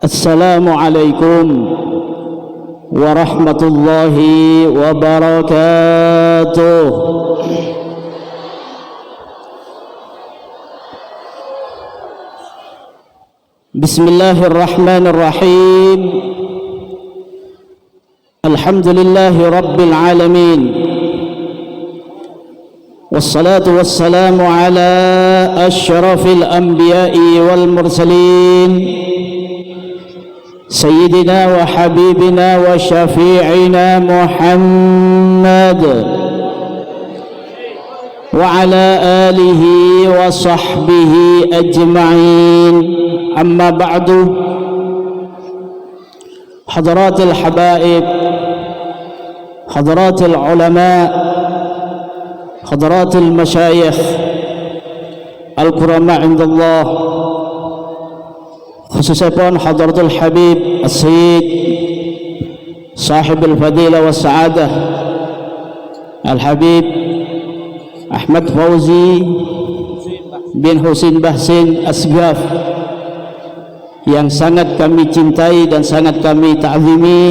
Assalamualaikum warahmatullahi wabarakatuh. Bismillahirrahmanirrahim. Alhamdulillahi rabbil alamin. Wassalatu wassalamu ala asyrafil anbiya'i wal mursalin Sayyidina wa habibina wa syafi'ina Muhammad wa ala alihi wa sahbihi ajma'in. Amma ba'du. Hadaratul habaib, hadaratul ulama, hadaratul masyayikh al-kurama indallah, khususipun hadaratul habib as-sayyid sahibul fadilah wa sa'adah al-habib Ahmad Fauzi bin Husin Bahsin Asgaf, yang sangat kami cintai dan sangat kami ta'zimi.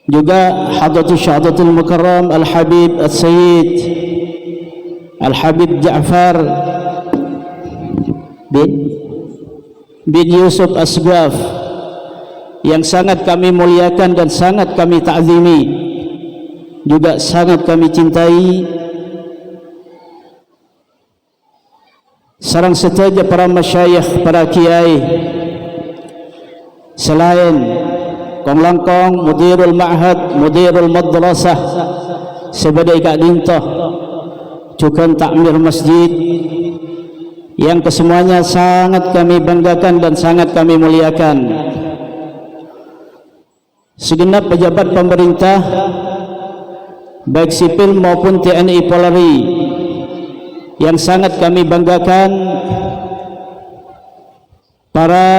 Juga hadratus syahadatul mukarram al-habib as-sayyid al-habib Ja'far bin Yusuf Asgaf, yang sangat kami muliakan dan sangat kami ta'zimi, juga sangat kami cintai. Sarang setaja para masyayikh, para kiai, selain kong langkong mudirul ma'had, mudirul madrasah sebagai kak dintah, juga takmir masjid, yang kesemuanya sangat kami banggakan dan sangat kami muliakan. Segenap pejabat pemerintah baik sipil maupun TNI Polri, yang sangat kami banggakan. Para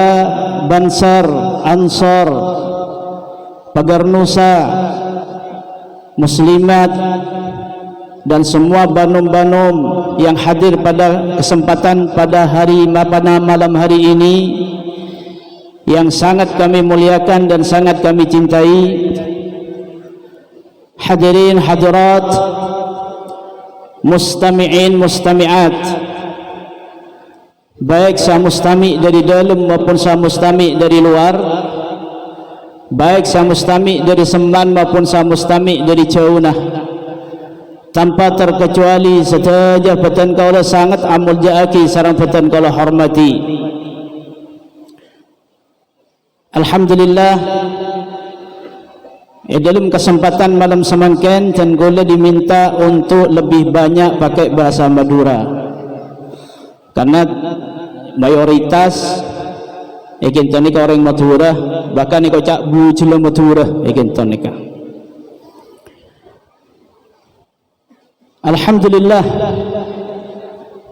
Bansar, Ansor, Pagar Nusa, Muslimat, dan semua banum-banum yang hadir pada kesempatan pada malam hari ini, yang sangat kami muliakan dan sangat kami cintai. Hadirin hadirat, mustami'in mustami'at, baik sah mustami' dari dalam maupun sah mustami' dari luar, baik sah mustami' dari Semban maupun sah mustami' dari Caunah, tanpa terkecuali setaja petan kaulah sangat amul ja'aki sarang petan kaulah hormati. Alhamdulillah, dalam kesempatan malam semangken dan gula diminta untuk lebih banyak pakai bahasa Madura, karena mayoritas ikin tonika orang Madura, bahkan iko cak bujula Madura ikin tonika. Alhamdulillah,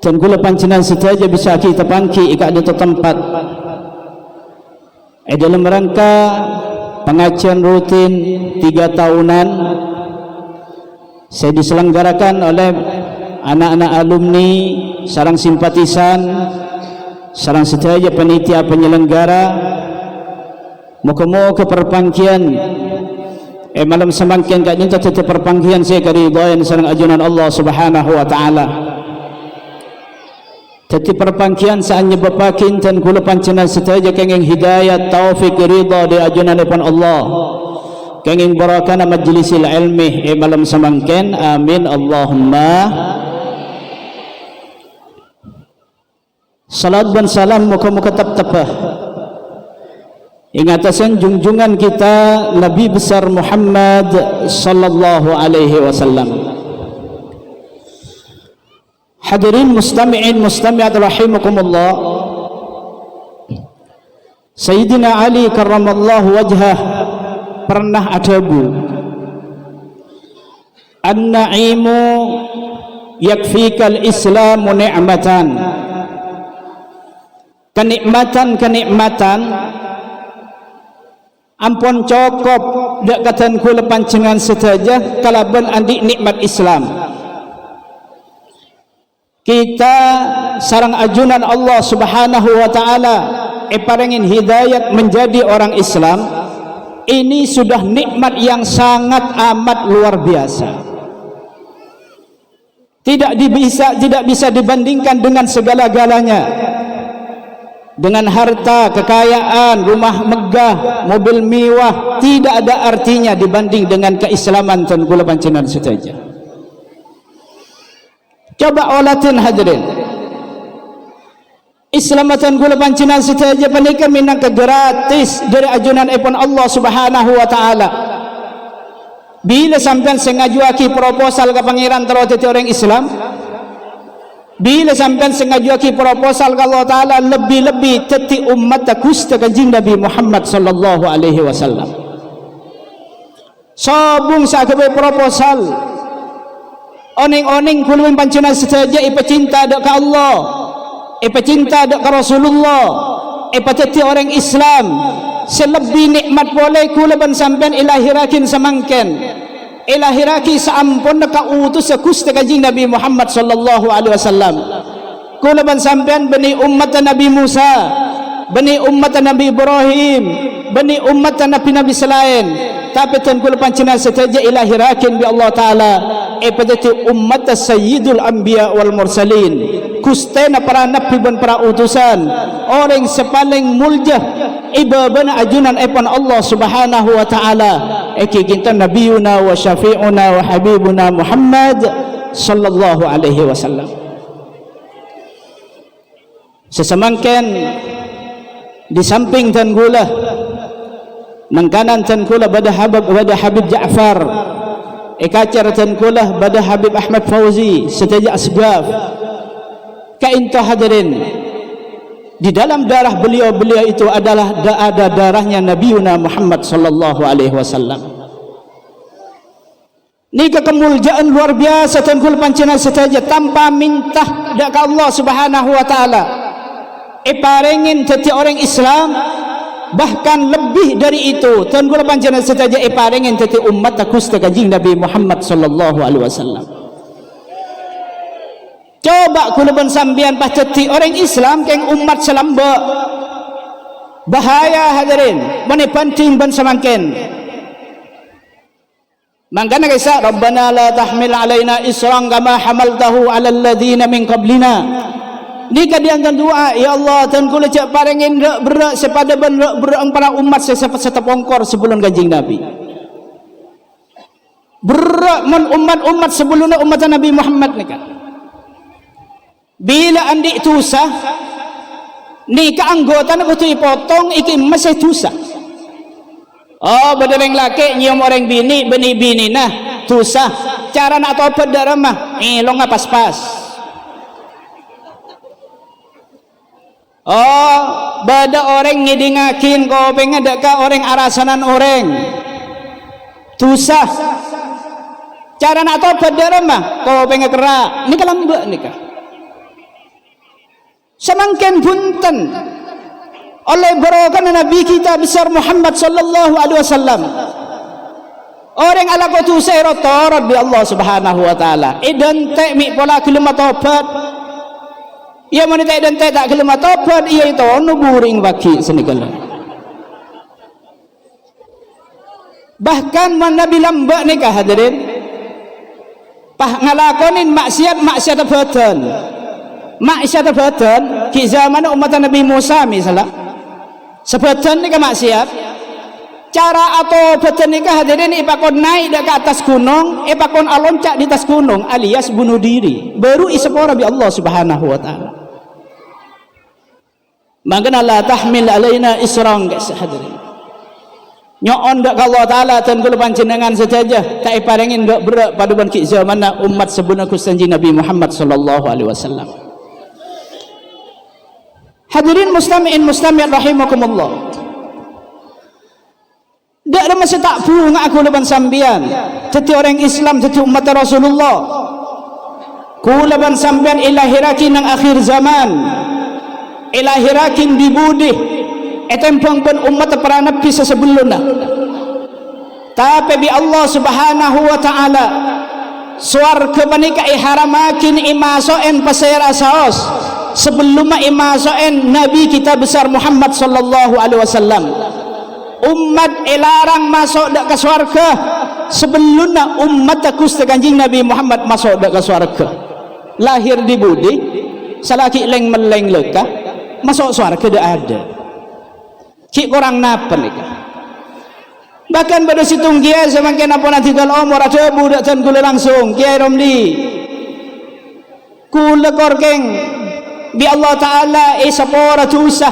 dan gula pancenan setaja bisa kita pangki ika ada tempat dalam rangka pengajian rutin 3 tahunan saya diselenggarakan oleh anak-anak alumni, sarang simpatisan, sarang setaja panitia penyelenggara. Moga-moga perpangkian malam semangkin kak nyata tetap perpangkian saya keridhaan sarang ajunan Allah Subhanahu wa taala. Tetapi perpangkian saat nyebapakin dan kula pancenan setaja kenging hidayat, taufik, ridha di ajunan depan Allah, kenging barakana majlisil ilmi malam semangken. Amin Allahumma. Salat dan salam muka-muka tap-tapah ingatasan junjungan kita Nabi besar Muhammad sallallahu alaihi wasallam. Hadirin mustami'in mustami'at rahimakumullah, Sayyidina Ali karramallahu wajhah pernah adabu, an-na'imu yakfikal islamu ni'matan, kenikmatan ampun cukup dak katan kula pancengan setaja kalaban andi nikmat Islam. Kita sarang ajunan Allah Subhanahu wa taala parengin hidayat menjadi orang Islam, ini sudah nikmat yang sangat amat luar biasa. Tidak bisa dibandingkan dengan segala-galanya. Dengan harta, kekayaan, rumah megah, mobil mewah, tidak ada artinya dibanding dengan keislaman dan gula pancenan saja. Coba olatin hadirin, Islam dan gula pancenan saja panika minang ke gratis dari ajunan ipun Allah Subhanahu wa taala. Bila sampean sengajuaki proposal ke pangeran terus jadi orang Islam, bila sampean sengajuaki proposal ke Allah taala lebih-lebih teti umat takusta kanjeng Nabi Muhammad sallallahu alaihi wasallam. Sabung sakabe proposal oning-oning kulun pancenan saja ipacinta dak ke Allah, ipacinta dak ke Rasulullah, ipateti orang Islam. Selebih nikmat boleh kulaban sampean ilahirakin samangken, ilahiraki saampun ka utus sakusta kanjeng Nabi Muhammad sallallahu alaihi wasallam. Kulaban sampean bani umat Nabi Musa, bani umat Nabi Ibrahim, bani umat Nabi selain, tapi tan kula pancenan saja ilahirakin bi Allah taala ipateti umat sayyidul anbiya wal mursalin, kustena para nabi dan para utusan, orang sepaling mulia ibabana ajunan ipun Allah Subhanahu wa taala, kita nabiyuna wa syafi'una wa habibuna Muhammad sallallahu alaihi wasallam. Sesemangken di samping tan gula nang kanan tan gula bada Habib Ja'far, kacar tan gula bada Habib Ahmad Fauzi setaja asgaf. Kainta hadirin, di dalam darah beliau itu adalah ada darahnya Nabiuna Muhammad sallallahu alaihi wasallam. Ni kemuliaan luar biasa dan kul pancenan saja tanpa minta dak Allah Subhanahu wa taala. Iparengin setiap orang Islam, bahkan lebih dari itu dan kul pancenan saja iparengin setiap umat takusta kanjeng Nabi Muhammad sallallahu alaihi wasallam. Coba kulaban sambian pasti orang Islam keng umat selamba bahaya hadirin, mani penting ban samangken. Mangkana kaisa Rabbana la tahmil alaina isran kama hamaltahu ala alladhina min qablina. Ni kadiangan doa, ya Allah tan kula cak parengin berak sepada berak para umat sesat pongkor sebelum kanjeng Nabi. Berak mun umat sebelumnya umat Nabi Muhammad ni kan. Bila andik tusah ni keanggota nak betul potong iki masih tusah. Oh bedereng laki nyium orang bini bini nah tusah cara nak tobat darah mah lo ngapa pas-pas. Oh bada orang ngidingakin kau pengen deka orang arasanan orang tusah cara nak tobat darah mah kau pengen kerak ni kalambak nikah. Semangken punten oleh barokah Nabi kita besar Muhammad sallallahu alaihi wasallam. Orang ala kutu sayrotor bi Allah Subhanahu wa taala. Idan tak mi pola kelima tobat. Ia monita idan tak kelima tobat ia itu ono buring baki senegala. Bahkan Nabi lambak nikah hadirin. Pah ngalakonin maksiat badan. Maksiat badan ki zaman umat Nabi Musa misalnya sebadan ni ke maksiat cara atau badan ni ke hadirin ipakon naik ke atas gunung ipakon aloncat di atas gunung alias bunuh diri baru isepora bi Allah Subhanahu wa taala. Maka la tahmil alaina isran guys hadirin nyoon dak Allah taala tan kula panjenengan saja tak iparengin dak berak paduan ki zaman umat sebelum Gusti Nabi Muhammad sallallahu alaihi wasallam. Hadirin mustami'in mustami' rahimakumullah. Dak ada masa tak bunga aku leban sambian. Teti orang Islam, teti umat Rasulullah. Kulaban sambian ilahirakin ng akhir zaman. Ilahirakin dibudih. Etempang pun umat para nabi sesebelumnya. Tapi bi Allah Subhanahu wa taala suarga panika iharamakin imasoen pasayar asaos. sebelum imasaen Nabi kita besar Muhammad sallallahu alaihi wasallam. Umat larang masuk dak ke surga sebelumna umat aku kanjing Nabi Muhammad masuk dak ke surga. Lahir di budi salaki leng meleng leka masuk surga dak ada. Cik kurang napa nikah. Bahkan pada situng kiai semakin apa nanti kalau umur ada budak dan kula langsung Kiai Romli kula korkeng bi Allah Ta'ala sapora tusah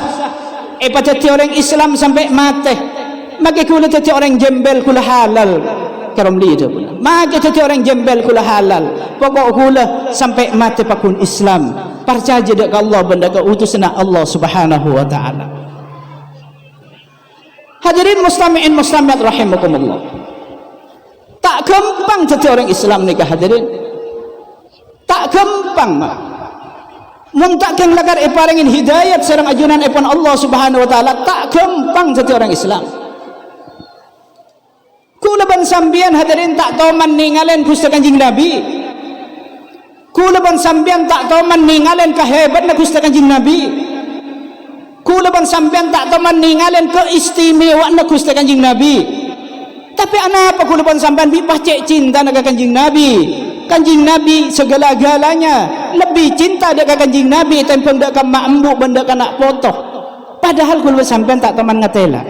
pada orang Islam sampai mati maka kula tadi orang jembel kula halal Kiai Romli itu pula maka tadi orang jembel kula halal pokok kula sampai mati pakun Islam percaya dekat Allah benda ke utusna Allah Subhanahu wa Ta'ala. Hadirin mustami'in mustami'at rahimakumullah. Tak gampang jadi orang Islam nikah hadirin. Tak gampang mak. Mun tak keng lagar iparingin hidayat sareng ajunan ipun Allah Subhanahu wa Ta'ala tak gampang jadi orang Islam. Kula ban sambian hadirin tak tahu meninggalin Gusti Kanjeng Nabi. Kula ban sambian tak tahu meninggalin kehebat Gusti Kanjeng Nabi. Kula ban sampean tak tahu meninggalin keistimewaan Gusti Kanjeng Nabi. Tapi apa kula ban sampean bi pacek cinta dengan Kanjeng Nabi. Kanjeng Nabi segala-galanya lebih cinta dengan Kanjeng Nabi tempeng dak ka mak embuk benda nak foto. Padahal kula ban sampean tak teman ngatela.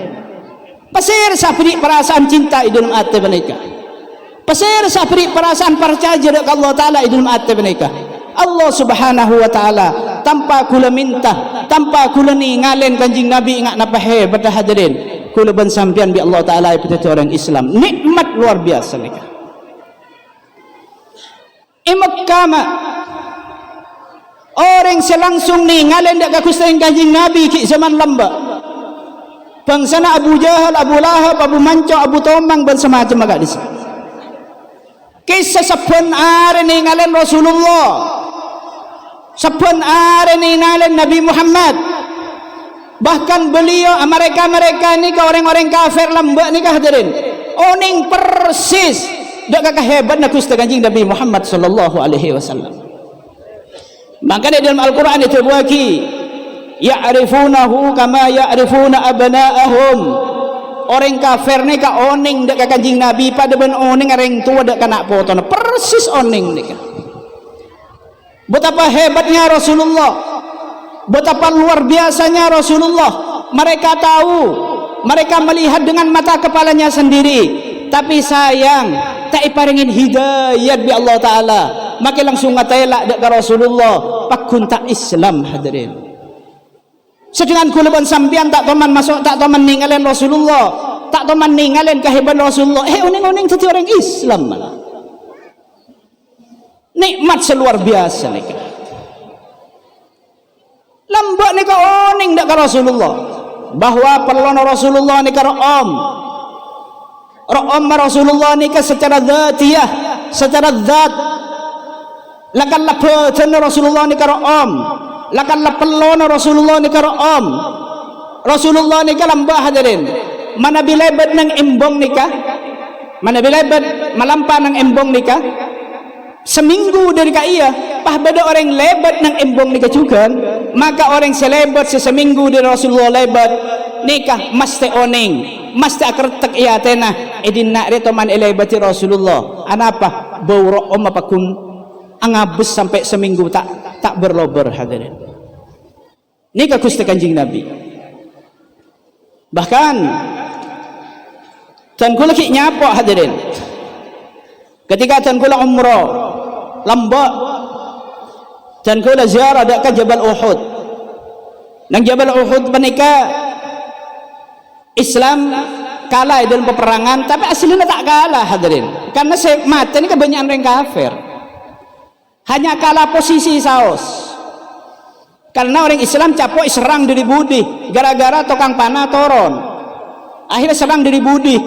Pasir sapri perasaan cinta di dalam hati mereka. Pasir sapri perasaan percaya dekat Allah Taala di dalam hati mereka. Allah Subhanahu wa Ta'ala tanpa kula minta tanpa kula ninggalin Kanjeng Nabi ingat napa hebat hadirin kula ban sampean bi Allah Ta'ala ipun orang Islam nikmat luar biasa mereka. Imakama orang selangsung ninggalin dak Gusti Kanjeng Nabi ki zaman lamba bangsana Abu Jahal, Abu Lahab, Abu Manco, Abu Tomang dan semacam agak disa kisah sepun are ninggalin Rasulullah sepun are ninggalin Nabi Muhammad bahkan beliau mereka ni ke orang-orang kafir lembak ni ke hadirin oning persis dak kehebat na Gusti Kanjeng Nabi Muhammad sallallahu alaihi wasallam. Maka di dalam Al-Qur'an itu buaki ya'rifunahu kama ya'rifuna abna'ahum. Orang kafir ni ka oning dak Kanjeng Nabi pada ben oning orang tua dak kana potona persis oning ni. Betapa hebatnya Rasulullah, betapa luar biasanya Rasulullah. Mereka tahu, mereka melihat dengan mata kepalanya sendiri, tapi sayang tak iparingin hidayat bi Allah Ta'ala maka langsung ngataila dak Rasulullah pakun tak Islam hadirin. Sedangkan kula ban sampean tak teman masuk tak teman ninggalin Rasulullah tak teman ninggalin kehebatan Rasulullah oning-oning jadi orang Islam malah. Nikmat seluar biasa nih lambak nih ka oning dak ka Rasulullah bahwa perlu Rasulullah nih ka Ra'am Rasulullah nih ka secara dzatiyah secara zat lakan lapatan Rasulullah nih ka Ra'am lakan lapelon Rasulullah ni karom Rasulullah ni kalambah hadirin mana bilebat ng embong nikah mana bilebat malampa ng embong nikah seminggu dari kaya pah beda orang lebat ng embong nikah juga maka orang selebat seminggu dari Rasulullah lebat nikah mesti oning masti akertek iya tena edin na rito man elebati Rasulullah anapa bawro o mapakun angabus sampai seminggu tak berlober hadirin. Nikah Gusti Kanjeng Nabi. Bahkan tan kula ki nyapa hadirin. Ketika tan kula umrah lamba tan kula ziarah dak ka Jabal Uhud. Nang Jabal Uhud menika Islam kalah dalam peperangan tapi aslinya tak kalah hadirin. Karena mati ini kebanyakan orang kafir. Hanya kalah posisi saos. Karena orang Islam capok serang dari budi gara-gara tukang panah toron akhirnya serang dari budi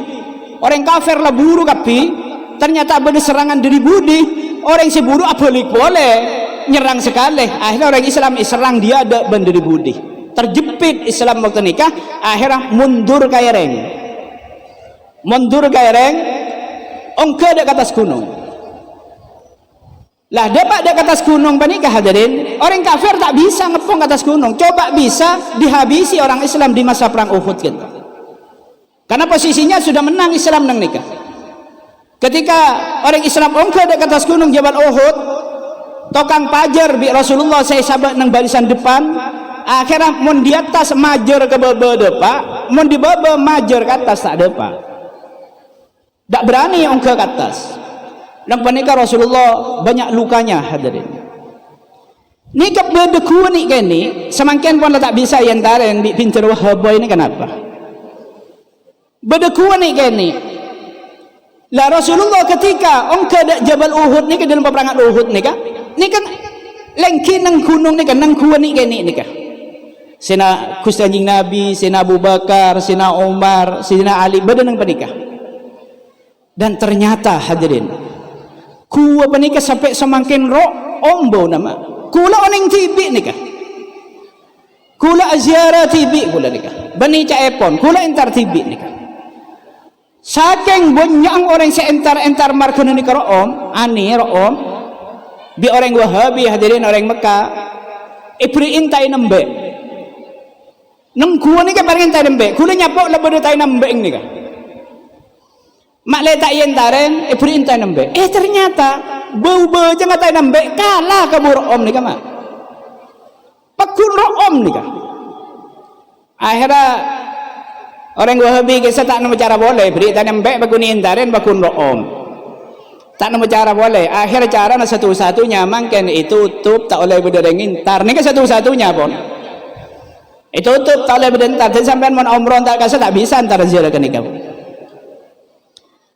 orang kafir lah buru tapi ternyata ada serangan dari budi orang si buru abolik boleh nyerang sekali akhirnya orang Islam serang dia ada dari budi terjepit Islam waktu nikah akhirnya mundur kaireng ongke dek atas gunung Lah dapat dek atas gunung panikah hadirin. Orang kafir tak bisa ngepung ke atas gunung. Coba bisa dihabisi orang Islam di masa perang Uhud gitu. Karena posisinya sudah menang Islam nang nikah. Ketika orang Islam ongkar dek atas gunung Jabal Uhud, tokang pajar bi Rasulullah saya sahabat nang barisan depan. Akhirnya mun di atas majer ke bawah depan, mun di bawah majer ke atas tak depan. Tak berani ongkar ke atas. Nang panika Rasulullah banyak lukanya hadirin. Ni kap berdeku ni kan ni, semakin pun tak bisa yantaren di pintar wahaba ini kenapa? Berdeku ni kan ni. Lah Rasulullah ketika ongkar Jabal Uhud ni ke dalam peperangan Uhud ni kan? Ni kan lengki nang gunung ni kan nang kuan ni kan ni kan? Sina Kanjeng Nabi, Sina Abu Bakar, Sina Umar, Sina Ali berada nang panika. Dan ternyata hadirin, ku apa nikah sampai semakin roh ombo nama kula oning tibi nikah kula aziarah tibi kula nikah bani caepon kula entar tibi nikah saking banyang orang seentar-entar markun nikah room ani room bi orang Wahabi hadirin orang Mekah ipri intai nembe nang kuwa nikah paling intai nembe kula nyapok lebih tai nembe nikah mak letak yentaren perintah nembe ternyata bau-bau jangan tay nembe kalah kabur om ni kama pakun om ni kan akhirnya orang Wahabi kisah tak nama cara boleh berita nembe pakun yentaren pakun om tak nama cara boleh akhir cara na satu-satunya mangken itu tutup tak oleh berdereng intar ni kan satu-satunya pun itu tutup tak oleh berdentar dan sampai mon omron tak kasih tak bisa antara ziarah ke nikah.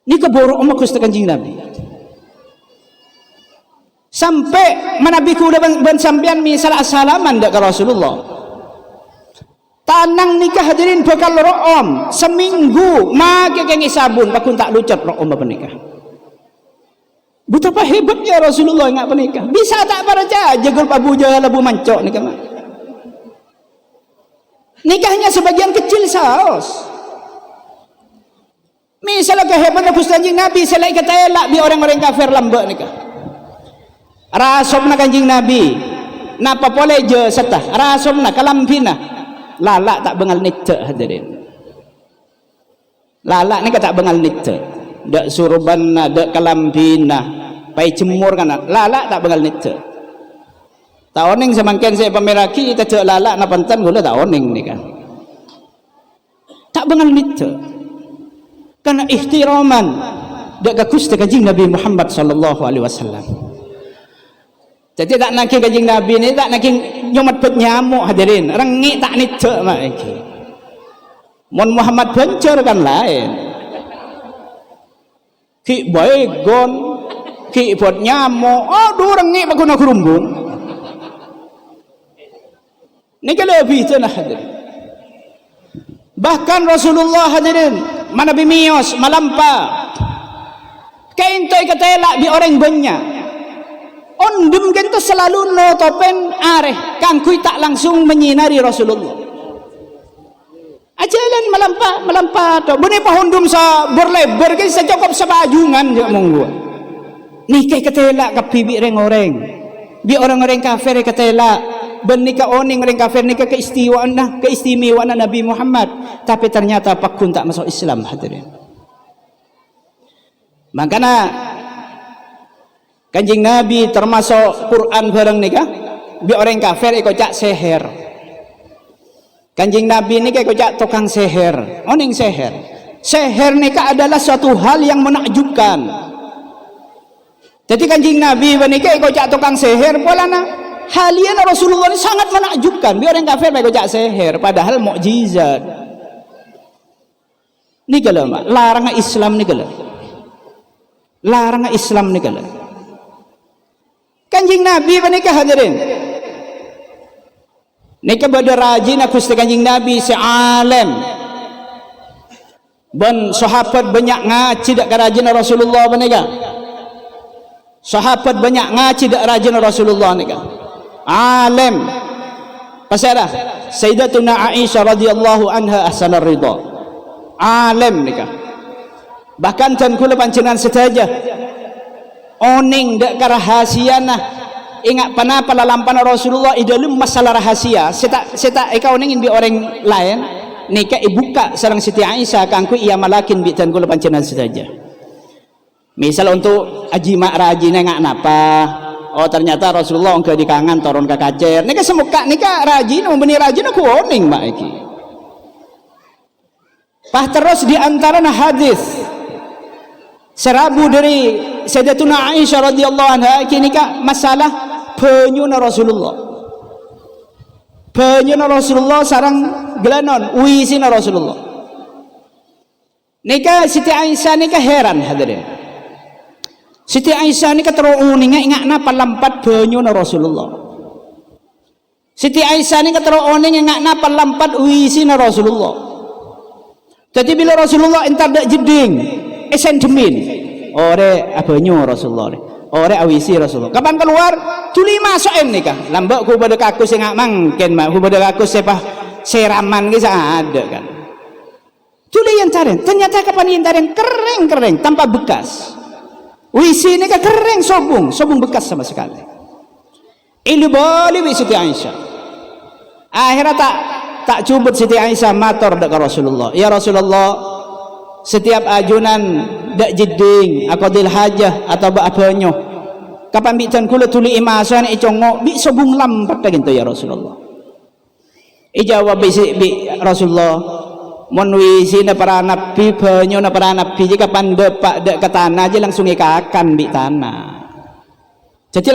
Ni keburu umat Gusti Kanjeng Nabi. Sampai manabi kuda ban sampean misal assalaman dak ke Rasulullah. Tanang nikah hadirin bakal room seminggu make kengi sabun pakun tak lucat room apa nikah. Betapa hebatnya Rasulullah ingat penikah. Bisa tak paraja jegul Abu Jahal Abu Mancok nikah mah. Nikahnya sebagian kecil saos. Misalnya kehebatan Kanjeng Nabi selain kata elak bi orang-orang kafir lambak nikah. Rasom na Kanjeng Nabi. Napa boleh je setah. Rasom na kalampina. Lalak tak bengal nice hadirin. Lalak ni tak bengal nice. Dak surban na dak kalampina. Pai cemur kan. Lalak tak bengal nice. Taoning semangken saya pemeraki kita cek lalak na pantan gula taoning ni kan. Tak bengal nice. Karena ihtiraman dak Gusti Kanjeng Nabi Muhammad sallallahu alaihi wasallam. Jadi tak nak Kanjeng Nabi ni tak nak nyomat bet nyamuk hadirin. Rengi tak nice mak iki. Mun Muhammad bencor kan lain. Ki baygon, ki buat nyamuk. Aduh rengi bakuna kerumbung. Ni kalau lebih tu nah hadirin. Bahkan Rasulullah hadirin mana bimios malampa kaintoy katelak bi orang banyak ondum kento selalu no topen areh kangkui tak langsung menyinari Rasulullah ajalan melampa to bune pahondum sa berlebar ke sa cukup sa bajungan je monggo nikah katelak ka bibi reng-oreng bi orang-orang kafir katelak benika oning orang kafir nikah keistimewaan Nabi Muhammad tapi ternyata pakun tak masuk Islam hadirin. Makanya Kanjeng Nabi termasuk Quran bareng nikah bi orang kafir ikut cak seher. Kanjeng Nabi nikah ikut cak tukang seher. Oning seher. Seher nikah adalah suatu hal yang menakjubkan. Jadi Kanjeng Nabi menikah ikut cak tukang seher polana halian Rasulullah ini sangat menakjubkan. Biar orang kafir mereka cak seher padahal mukjizat. Ni kalau larangan Islam ni kalau. Larangan Islam ni kalau. Kanjeng Nabi menikah hadirin. Nikah pada rajin aku Kanjeng Nabi sealam. Ben sahabat banyak ngaji dak rajin Rasulullah menikah. Sahabat banyak ngaji dak rajin Rasulullah nikah. Alim pasal Sayyidatuna Aisyah radhiyallahu anha ahsanar ridha alim nikah bahkan dan kula panjenengan sedaja oning dak rahasia nah ingat pana palalampan Rasulullah di dalam masalah rahasia seta eka oning bi orang lain nika ibuka sareng Siti Aisyah kangku ia malakin bi tan kula pancenan saja. Misal untuk ajima rajina ngak napa, oh ternyata Rasulullah engke dikangan turun ke kacer nika semuka nika rajin membeni rajin aku oning mak iki. Pah terus di antara hadis serabu dari Sayyidatuna Aisyah radhiyallahu anha kini ka masalah penyuna Rasulullah sarang gelanon uisina Rasulullah nika Siti Aisyah nika heran hadirin. Siti Aisyah nika teruninga ingakna palampat penyuna Rasulullah. Siti Aisyah nika teruning ingakna palampat uisina Rasulullah. Jadi bila Rasulullah entar dak jeding esen demin ore abanyo Rasulullah ore awisi Rasulullah kapan keluar tuli masuk nikah lambak ku pada kaku sing mangken mak ku pada kaku sepah seraman ki ada kan tuli yang caren ternyata kapan yang caren kering tanpa bekas wisi nikah kering sobung bekas sama sekali ilu boleh bi Siti Aisyah akhirnya tak cubut Siti Aisyah matur dak Rasulullah ya Rasulullah setiap ajunan dak jeding aqdil hajah atau ba'abanyo kapan bitan kula tuli imasan icongo bi sobung lampat gintu ya Rasulullah ijawab bi Rasulullah mun wisina para nabi banyo na para nabi jika pandepak dak ke tanah aja langsung ikakan bi tanah jadi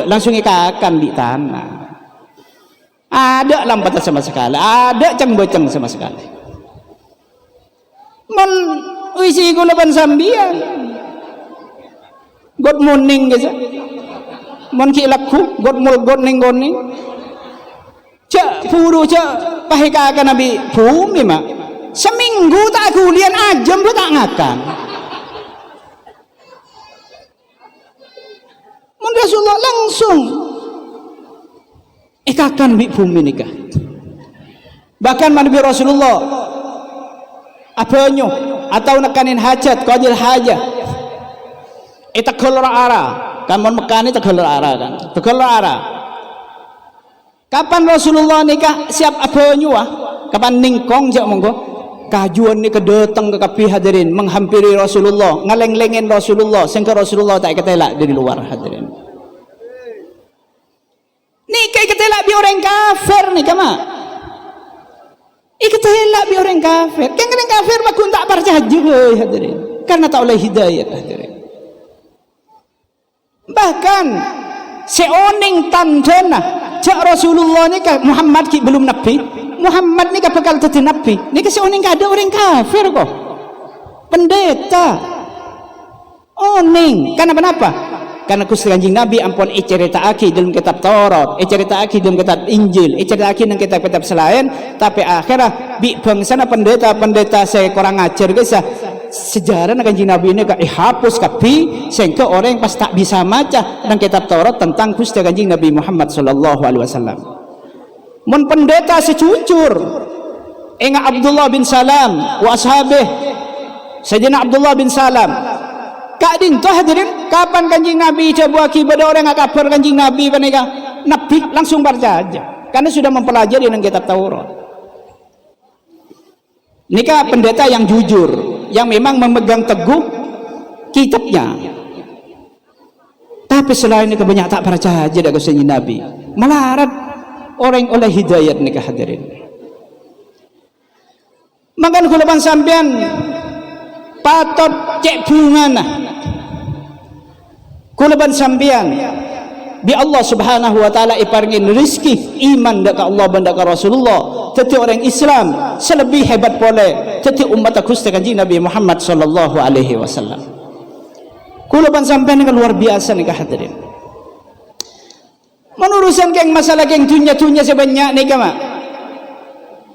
langsung ikakan bi tanah ada lampatan sama sekali ada ceng-boceng sama sekali mon wisi kula ban sambian good morning guys mon ki lakku good morning cak puru cak pahika ka nabi bumi mak seminggu tak kulian ajam lu tak ngakan mon Rasulullah langsung ikakan bi bumi nikah bahkan Nabi Rasulullah abanyo atau nekanin hajat qadil hajah eta kelor ara kan mon mekani tegelor ara kan tegelor ara kapan Rasulullah nikah siap abanyo kapan ningkong jak monggo kajuan ni kedeteng ke kapi hadirin menghampiri Rasulullah ngaleng-lengen Rasulullah sehingga Rasulullah tak ketelak dari luar hadirin nikah ketelak bi orang kafir nikah mak ikatelak bi orang kafir kan orang kafir mah kun tak percaya hadirin karena tak oleh hidayah hadirin bahkan seoning tandana jak Rasulullah ni ka Muhammad ki belum nabi Muhammad ni ka bakal jadi nabi ni ka seoning ka ada orang kafir kok pendeta oning karena kenapa karena Gusti Kanjeng Nabi ampun iceritaake dalam kitab Taurat, iceritaake dalam kitab Injil, iceritaake dalam kitab-kitab selain, tapi akhirnya bi bangsana pendeta saya kurang ajar guys sejarah Kanjeng Nabi ini kak dihapus kapi sehingga orang pas tak bisa maca dalam kitab Taurat tentang Gusti Kanjeng Nabi Muhammad sallallahu alaihi wasallam. Mun pendeta secujur ingat Abdullah bin Salam wa ashabih Sayyidina Abdullah bin Salam kadin tuh hadirin kapan Kanjeng Nabi coba akibat orang ngak kafir Kanjeng Nabi panika nabi langsung baca aja karena sudah mempelajari dengan kitab Taurat nikah pendeta yang jujur yang memang memegang teguh kitabnya tapi selain itu banyak tak percaya aja dengan Kanjeng Nabi melarat orang oleh hidayat nikah hadirin makan kulapan sampean patot cek bungana kulaban sambian bi Allah subhanahu wa ta'ala iparingin rizki iman daka Allah bandaka Rasulullah teti orang Islam selebih hebat boleh teti umat Gusti Kanjeng Nabi Muhammad sallallahu alaihi wasallam kulaban sambian yang luar biasa nih hadirin menurusan keng masalah keng dunia sebanyak nih kama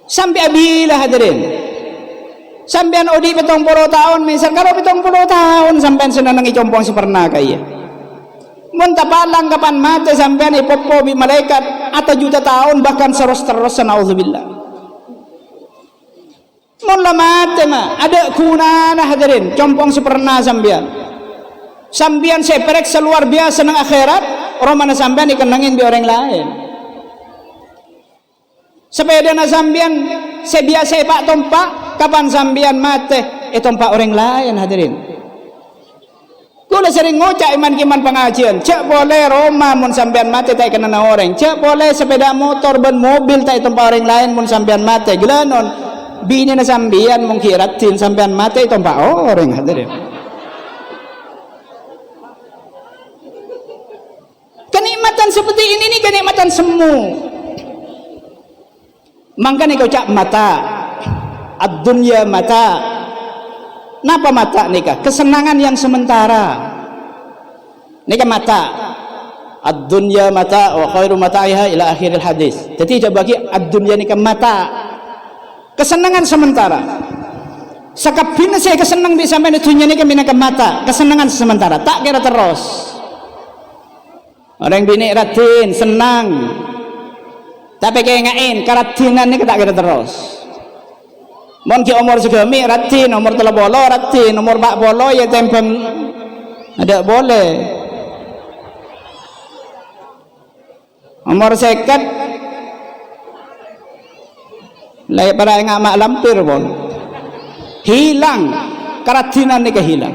sampai abila hadirin sampean odi 70 tahun misal kalau 70 tahun sampean senangi compong sepernah kaya mun tapalang kapan mati sampean ipopo bi malaikat atau juta tahun bahkan terus naudzubillah mun la mati mah ada kunana hadirin compong sepernah sampean Sambian seperek seluar biasa nang akhirat, orang mana sambian dikenangin di orang lain. Sepeda na sambian sebiasa pak tompak, kapan sambian mate, tompak orang lain hadirin. Kula sering ngocak iman kiman pengajian, cek boleh Roma mun sampean mati tak kena orang, cek boleh sepeda motor ben mobil tak tempat orang lain mun sampean mati. Gelanon bini na sampean mun kiratin sampean mati tempat orang hadirin. Kenikmatan seperti ini nih kenikmatan semu. Makanya kau cak mata, ad-dunya mata. Napa mata nikah? Kesenangan yang sementara. Nikah mata. Ad-dunya mata wa khairu mata'iha ila akhiril hadis. Jadi coba bagi ad-dunya nikah mata. Kesenangan sementara. Sakabina saya kesenang di sampai dunia nikah minaka mata. Kesenangan sementara. Tak kira terus. Orang bini ratin senang. Tapi kayak ngain karatinan ini tak kira terus. Mungkin umur segami ratin, umur telah bolo ratin, umur bak bolo ya tempeng ada boleh. Umur sekat layak para yang mak lampir pun hilang keratinan ni kehilang.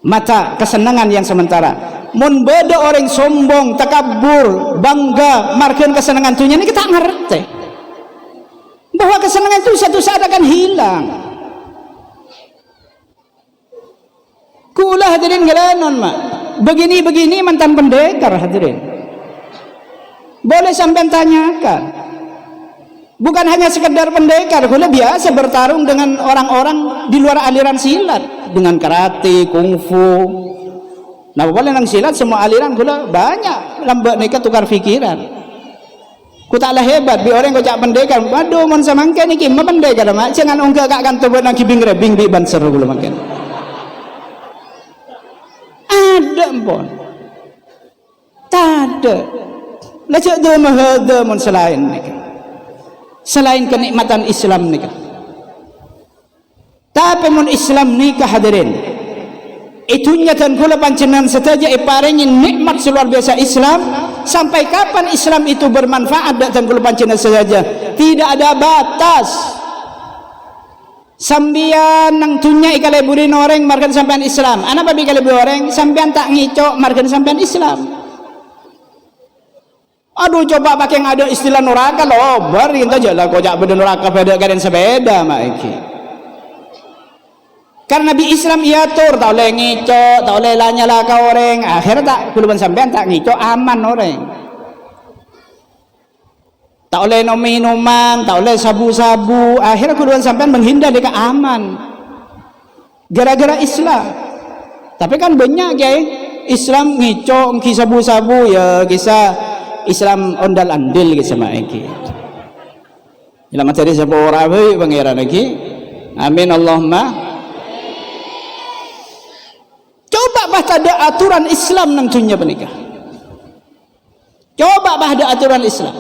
Mata kesenangan yang sementara. Mun beda orang sombong, takabur, bangga, markeun kesenangan tunya ni kita ngerti. Bahwa kesenangan itu satu saat akan hilang. Kula hadirin gelanon mak. Begini-begini mantan pendekar hadirin. Boleh sampean tanyakan. Bukan hanya sekedar pendekar, kula biasa bertarung dengan orang-orang di luar aliran silat dengan karate, kungfu. Nah, boleh nang silat semua aliran kula banyak lambat nikah tukar fikiran. Ku taklah hebat bi orang kau cak pendekar. Waduh mun samangke niki mah pendekar mak. Jangan ongga kak kan tebet nang kibing rebing bi banser kula makan. Ada empon. Tade. Lah cak do mahada mun selain nikah. Selain kenikmatan Islam nikah. Tapi mun Islam nikah hadirin. Itu nyatan kula pancenan saja iparingin nikmat seluar biasa Islam. Sampai kapan Islam itu bermanfaat dan kula pancenan saja. Tidak ada batas. Sambian nang tunya ikaleburin orang markan sampean Islam. Ana babi kalebur orang sampean tak ngicok markan sampean Islam. Aduh coba pakai yang ada istilah neraka loh. Bar kita jalan kok jak beda neraka pada kalian sepeda mak iki. Karena Nabi Islam iatur tak boleh ngicok, tak boleh lanyala ke orang. Akhirnya tak kuluban sampean tak ngicok aman orang. Tak boleh minuman, tak boleh sabu-sabu. Akhirnya kuluban sampean menghindar dekat aman. Gara-gara Islam. Tapi kan banyak ya Islam ngicok, ngki sabu-sabu ya kisah Islam ondal andil kisah mak iki. Ila materi sapa ora wae pangeran iki. Amin Allahumma. Coba bah ada aturan Islam nang dunia pernikah. Coba bah ada aturan Islam.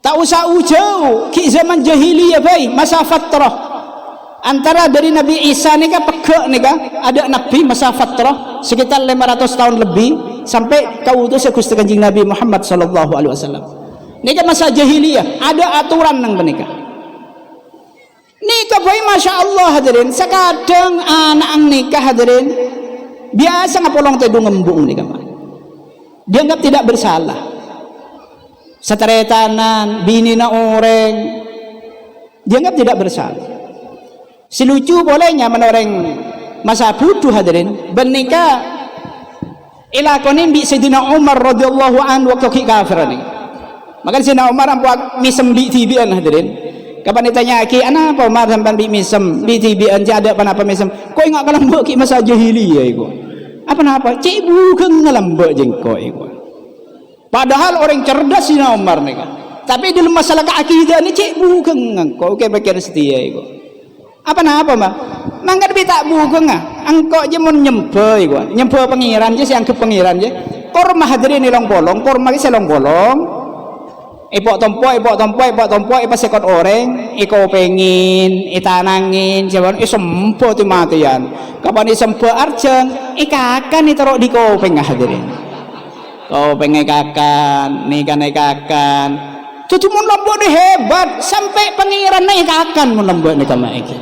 Tak usah jauh ki zaman jahiliyah bae masa fatrah. Antara dari Nabi Isa nikah pekak nikah ada nabi masa fatrah sekitar 500 tahun lebih sampai kautus Gusti Kanjeng Nabi Muhammad sallallahu alaihi wasallam. Nikah masa jahiliyah ada aturan nang pernikah. Nikah bayi Masya Allah hadirin. Sekadang anak nikah hadirin biasa ngapolong tedu ngembung nikah. Dianggap tidak bersalah. Seteretanan bini na orang dianggap tidak bersalah. Si lucu bolehnya menoreng masa butuh hadirin bernikah ilakonin bi Sayyidina Umar radhiyallahu anhu waktu kafir ni. Maka Sayyidina Umar ampuak misem bi tibian hadirin. Kapan ditanya ki ana apa Umar sampean bi misem bi tibian ada apa misem. Kau ingat kalau mbok ki masa jahiliyah iku. Apa cik bukan ngelambak jengkok iku. Padahal orang cerdas Sayyidina Umar ni kan. Tapi dalam masalah akidah ni cik bukan engkau ke pikir setia iku. Apa mah? Mangkat bi tak bukan engkau je mun nyempe iku. Nyempe pengiran je si angkep pengiran je. Korma hadirin long bolong, korma ki selong bolong. ipok tompo pas ikut orang iko pengin itanangin jawan isempo ti matian kapan isempo arjeng ikakan itarok di kopeng hadirin kopeng ikakan nikan ikakan jadi mun lembut ni hebat sampai pengiran na ikakan mun lembut ni kama iki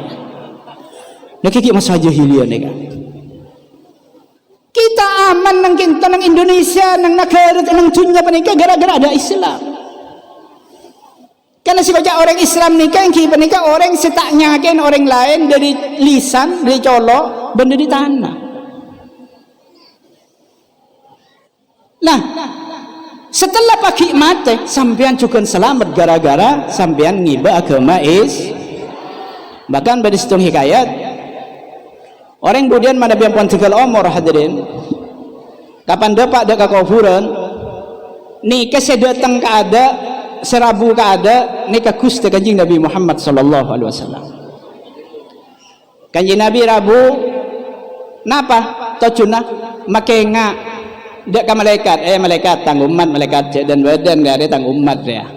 nakiki masa jahiliyah ni kan kita aman nang kita nang Indonesia nang negara nang dunia panika gara-gara ada Islam. Karena si baca orang Islam nikah yang kita nikah orang setak nyakin orang lain dari lisan, dari colok, benda di tanah. Nah, setelah pagi mati, sampean juga selamat gara-gara sampean ngibah agama bahkan pada situng hikayat orang kemudian mana biar pun tegal umur hadirin kapan dapat ada kekufuran nikah sedatang ke ada serabu ke ada nikah Gusti Kanjeng Nabi Muhammad sallallahu alaihi wasallam. Kanjeng Nabi rabu napa tocuna makenga dak ka malaikat tang umat malaikat dan badan ada tang umat dia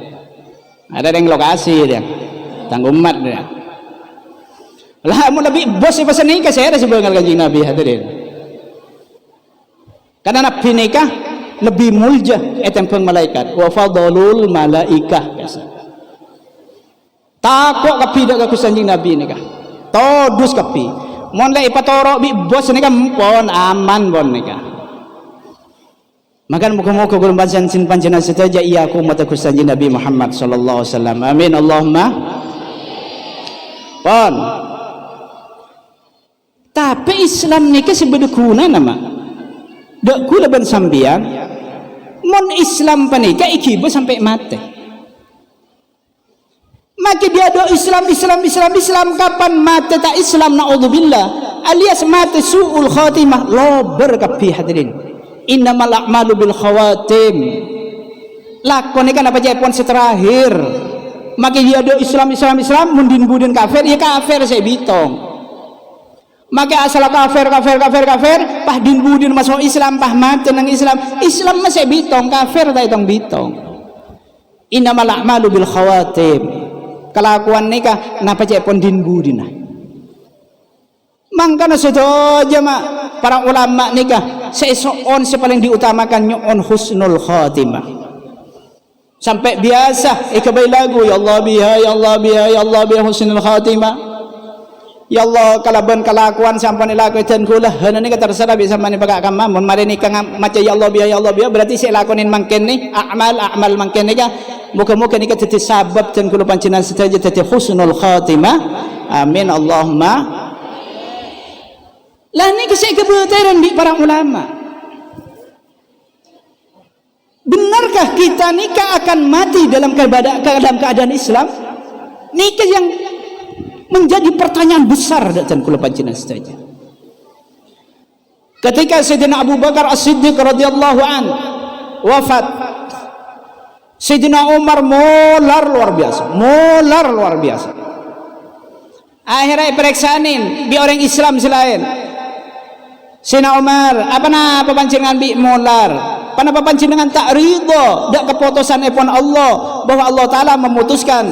ada yang lokasi dia tang umat dia lah mau lebih bos pasal nikah saya ada sebuah Kanjeng Nabi hadirin karena Nabi nikah lebih mulja etempeng malaikat wa fadlul malaikah takok kapi dak ka Kanjeng Nabi nikah todus kapi mon le ipatoro bi bos nikah pon aman bon nikah maka muka-muka gulung bansan sin panjana setaja iya aku umat Kanjeng Nabi Muhammad sallallahu alaihi wasallam amin Allahumma pon tapi Islam nikah sebedekuna nama dak kula ban sambian mon Islam panika ikibo sampai mati maka dia do Islam kapan mati tak Islam naudzubillah alias mati suul khatimah lo berkapi hadirin innamal a'malu bil khawatim lakon kan apa jepon seterakhir maka dia do Islam mundin budin kafir ya kafir saya bitong maka asal kafir pah din budin masuk Islam pah mati nang Islam masih bitong kafir tak itong bitong innamal a'malu bil khawatim kelakuan nikah napa cek pon din budin mangkana sedoja mak para ulama nikah sesoon paling diutamakan nyon husnul khatimah sampai biasa ikabai lagu ya Allah biha ya Allah biha ya Allah biha husnul khatimah ya Allah kalaban kelakuan sampai nilakukan kula hanane ka terserah bisa mani pagak kama mun mari nikah maca ya Allah biya berarti saya lakonin mangken ni amal mangken ni muka-muka nikah tadi sabab dan kula pancenan setaja tadi husnul khatimah amin Allahumma lah ni kesek kebetulan di para ulama benarkah kita nikah akan mati dalam keadaan Islam nikah yang menjadi pertanyaan besar dan kula pancenan saja. Ketika Sayyidina Abu Bakar As-Siddiq radhiyallahu an wafat, Sayyidina Umar molar luar biasa. Akhirnya periksanin bi orang Islam selain Sayyidina Umar, apa pancengan bi molar? Apa pancengan tak ridho dak keputusan epon Allah bahwa Allah taala memutuskan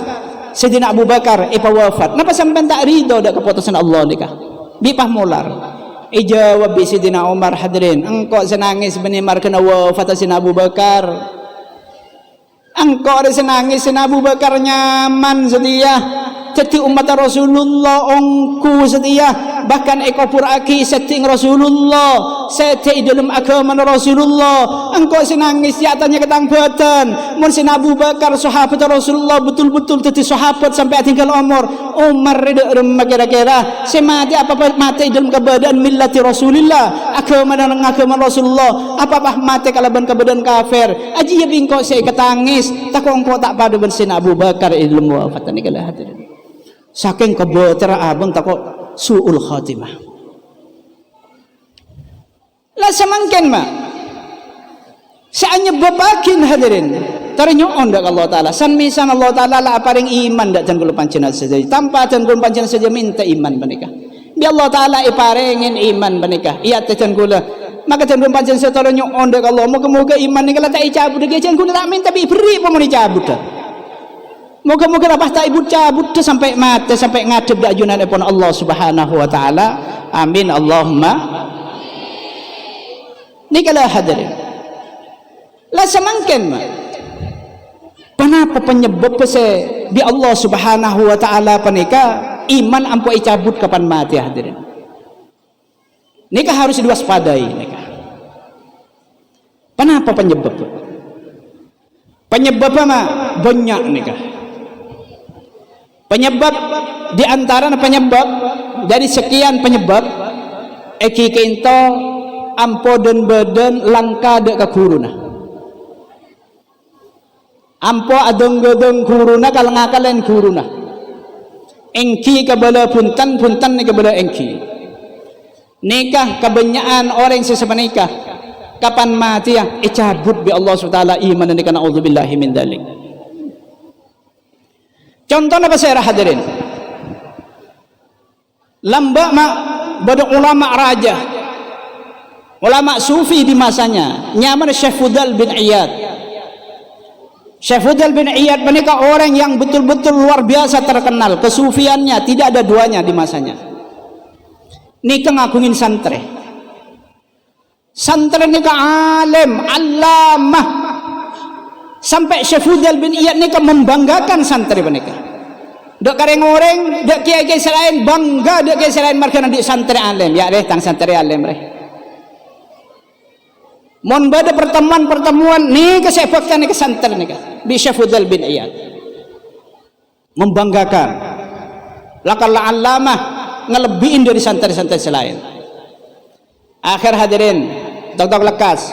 Sayyidina Abu Bakar wafat. Napa sampean tak ridho dak keputusan Allah nikah? Bipah molar. Jawab bi Sayyidina Umar hadirin, engkau senangis benimar kena wafat Sayyidina Abu Bakar. Engkau senangis Sayyidina Abu Bakar nyaman setia. Jadi umat Rasulullah ongku setia bahkan ekopuraki setting Rasulullah setting dalam agama Rasulullah engkau senangis nyatanya ketang badan mun Sayyidina Abu Bakar sahabat Rasulullah betul-betul jadi sahabat sampai tinggal umur Umar remah kira-kira semati apa mati dalam keadaan millati Rasulullah agama Rasulullah apa mati kalaban keadaan kafir aji ya bingkau saya ketangis tak engkau tak pada ben Sayyidina Abu Bakar dalam wafat ini kalah hadirin saking kebotera abang takut suul khatimah lah semangken mak saanya bebakin hadirin ternyoon dak Allah taala san misan Allah taala la paring iman dak dan kula pancenengan saja tanpa dan kula pancenengan saja minta iman menikah bi Allah taala iparingin iman menikah iya dan kula maka dan kula pancenengan saja ternyoon dak Allah moga-moga iman nikah tak icabut dak jan kula tak minta bi beri pun dicabut dak Moga-moga lepas tak ibu cabut tu sampai mati, sampai ngadep dak ajunan pun Allah Subhanahu wa taala. Amin Allahumma. Ni kalau hadirin. Lah semangkin mah. Kenapa penyebab pasal di Allah Subhanahu wa taala panika iman ampo cabut kapan mati hadirin. Nikah harus diwaspadai nikah. Kenapa penyebab? Penyebab apa? Banyak nikah. Penyebab di antara penyebab dari sekian penyebab eki kento ampo dan badan langka dek kekuruna. Ampo adong-adong kuruna kalangakalen kuruna. Engki kabala puntan ni kabala engki. Nikah kebanyakan orang sesama nikah. Kapan mati ya? Cabut bi Allah SWT iman dan nikah na'udzubillahi min dzalik. Contohnya apa saya hadirin? Lamba mak pada ulama raja, ulama sufi di masanya, nyaman Syekh Fudal bin Iyad. Syekh Fudal bin Iyad menikah orang yang betul-betul luar biasa terkenal, kesufiannya tidak ada duanya di masanya. Nikah ngagungin santri. Santri nikah alim, allamah. Sampai Syekh Fudal bin Iyad nikah membanggakan santri menikah. Dok kareng orang, dok kiai-kiai selain bangga, dok kiai selain mereka nanti santri alim, ya deh tang santri alim deh. Mon pada pertemuan ni kesepakatan ni kesantri ni bi Syekh Fudal bin Iyad membanggakan. Lakal allamah ngelebihin dari santri-santri selain. Akhir hadirin, tok lekas.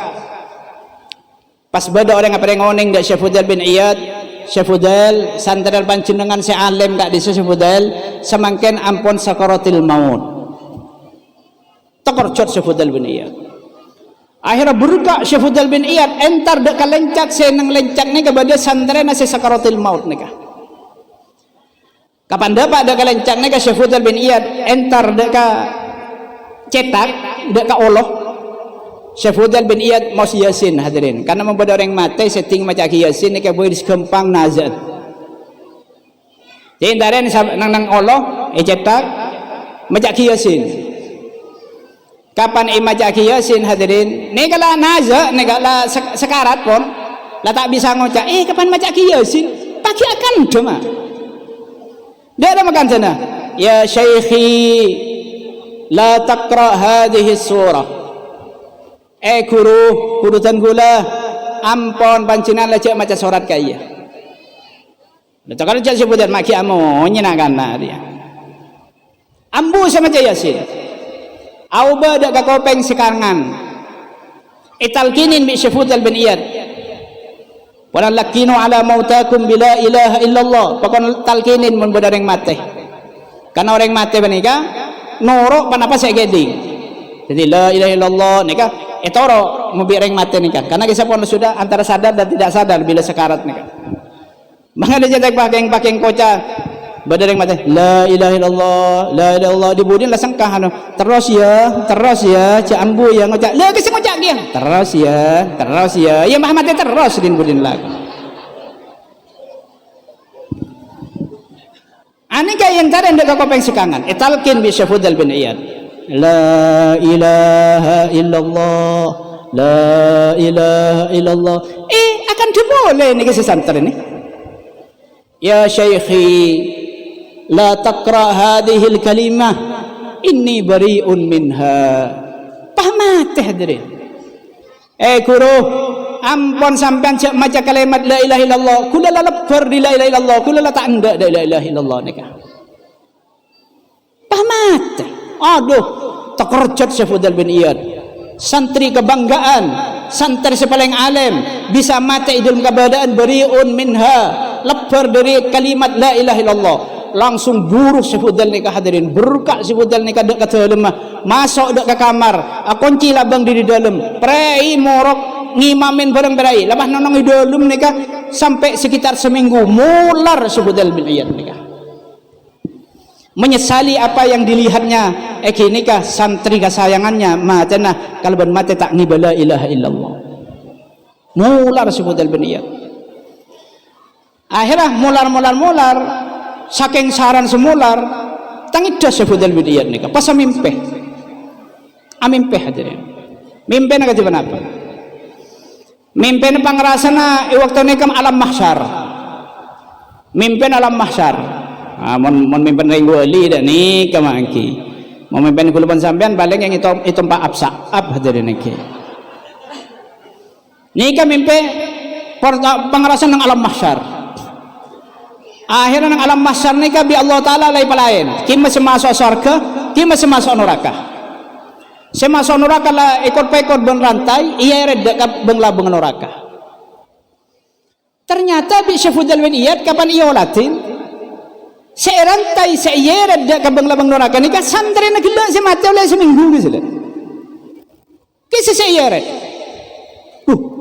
Pas beda orang apa ngoning dak Syekh Fudal bin Iyad, Syekh Fudal santral panjenengan si alim kak di Syekh Fudal semangken ampun sakaratil maut. Tekorcot Syekh Fudal bin Iyad. Akhirnya berkah Syekh Fudal bin Iyad entar dak kalencak seneng lencak ni kepada santri nasi sakaratil maut nikah. Kapan dapat dak kalencak ni ke Syekh Fudal bin Iyad entar dak cetak dak ka Allah. Syekh Fudal bin Iyad mau Yasin hadirin karena membuat orang mati setting macam Yasin ni boleh dikempang nazar. Jadi antara nang Allah cetak macam Yasin. Kapan macam Yasin hadirin? Ni kalau nazar ni kalau sekarat pun lah tak bisa ngocak. Kapan macam Yasin? Pagi akan cuma. Dia ada makan sana. Ya Syekhi la taqra hadhihi surah. Guru tanggula ampon pancinan lecek macam surat kaya. Letak kalau cak sebutan maki amo nyenakan dia. Ambu sama cak Yasin. Auba dak ka kopeng sekangan. Italkinin bi Syekh Fudal bin Iyad. Wala lakinu ala mautakum bila ilaha illallah. Pakon talkinin mun bodareng mate. Karena orang mate menikah norok panapa saya geding. Jadi la ilaha illallah nikah etoro mubireng mati nikah karena kisah pun sudah antara sadar dan tidak sadar bila sekarat nikah. Maka dia jadi pakai koca badareng mati la ilaha illallah la ilaha illallah dibudin lah sangkah terus ya cak ambu ya ngocak la kisah ngocak dia terus ya ya mah mati terus din budin lagi. Ani kaya yang tadi ndak kopeng sekangan etalkin bi Syekh Fudal bin Iyad. La ilaha illallah la ilaha illallah akan diboleh ni kisah santri ni. Ya Syekhi la taqra hadhil kalimah inni bari'un minha. Paham hadirin? Guru ampun sampean cak maca kalimat la ilaha illallah kula la lebar di la ilaha illallah kula la tak ndak la ilaha illallah nikah. Paham? Aduh, terkerjat Syekh Fudal bin Iyad. Santri kebanggaan, santri sepaling alim, bisa mati dalam keadaan bariun minha, lebar dari kalimat la ilaha illallah. Langsung buruk Syekh Fudal nikah hadirin. Berkak Syekh Fudal nikah dak ke dalam, masuk dak ke kamar, kunci labang di dalam. Prei morok ngimamin bareng berai. Lepas nonong di dalam nikah sampai sekitar seminggu mular Syekh Fudal bin Iyad nikah. Menyesali apa yang dilihatnya nikah santri kesayangannya matena kalau ben mate tak ngibala ilaha illallah mular Syekh Fudal bin Iyad. Akhirnya mular saking saran semular tangida Syafuddin bin Iyad nika pas mimpi hadirin mimpi nak kajiban apa mimpi na pangrasana waktu nika alam mahsyar mimpi alam mahsyar mon mimpi ring wali dak nika mangki mau mimpi kula pan sampean paling yang itu Pak Absa hadirin nika mimpi pangrasana nang alam mahsyar. Akhirnya nang alam mahsyar nika bi Allah taala lain palain kima semasuk surga kima semasuk neraka semasuk neraka lah ikut pekot ben rantai iya redek ka beng neraka ternyata bi Syafuddin bin Iyad kapan iya latin serantai iya redek ka beng neraka nika santri nak gila si mati oleh seminggu gitu kisa iya red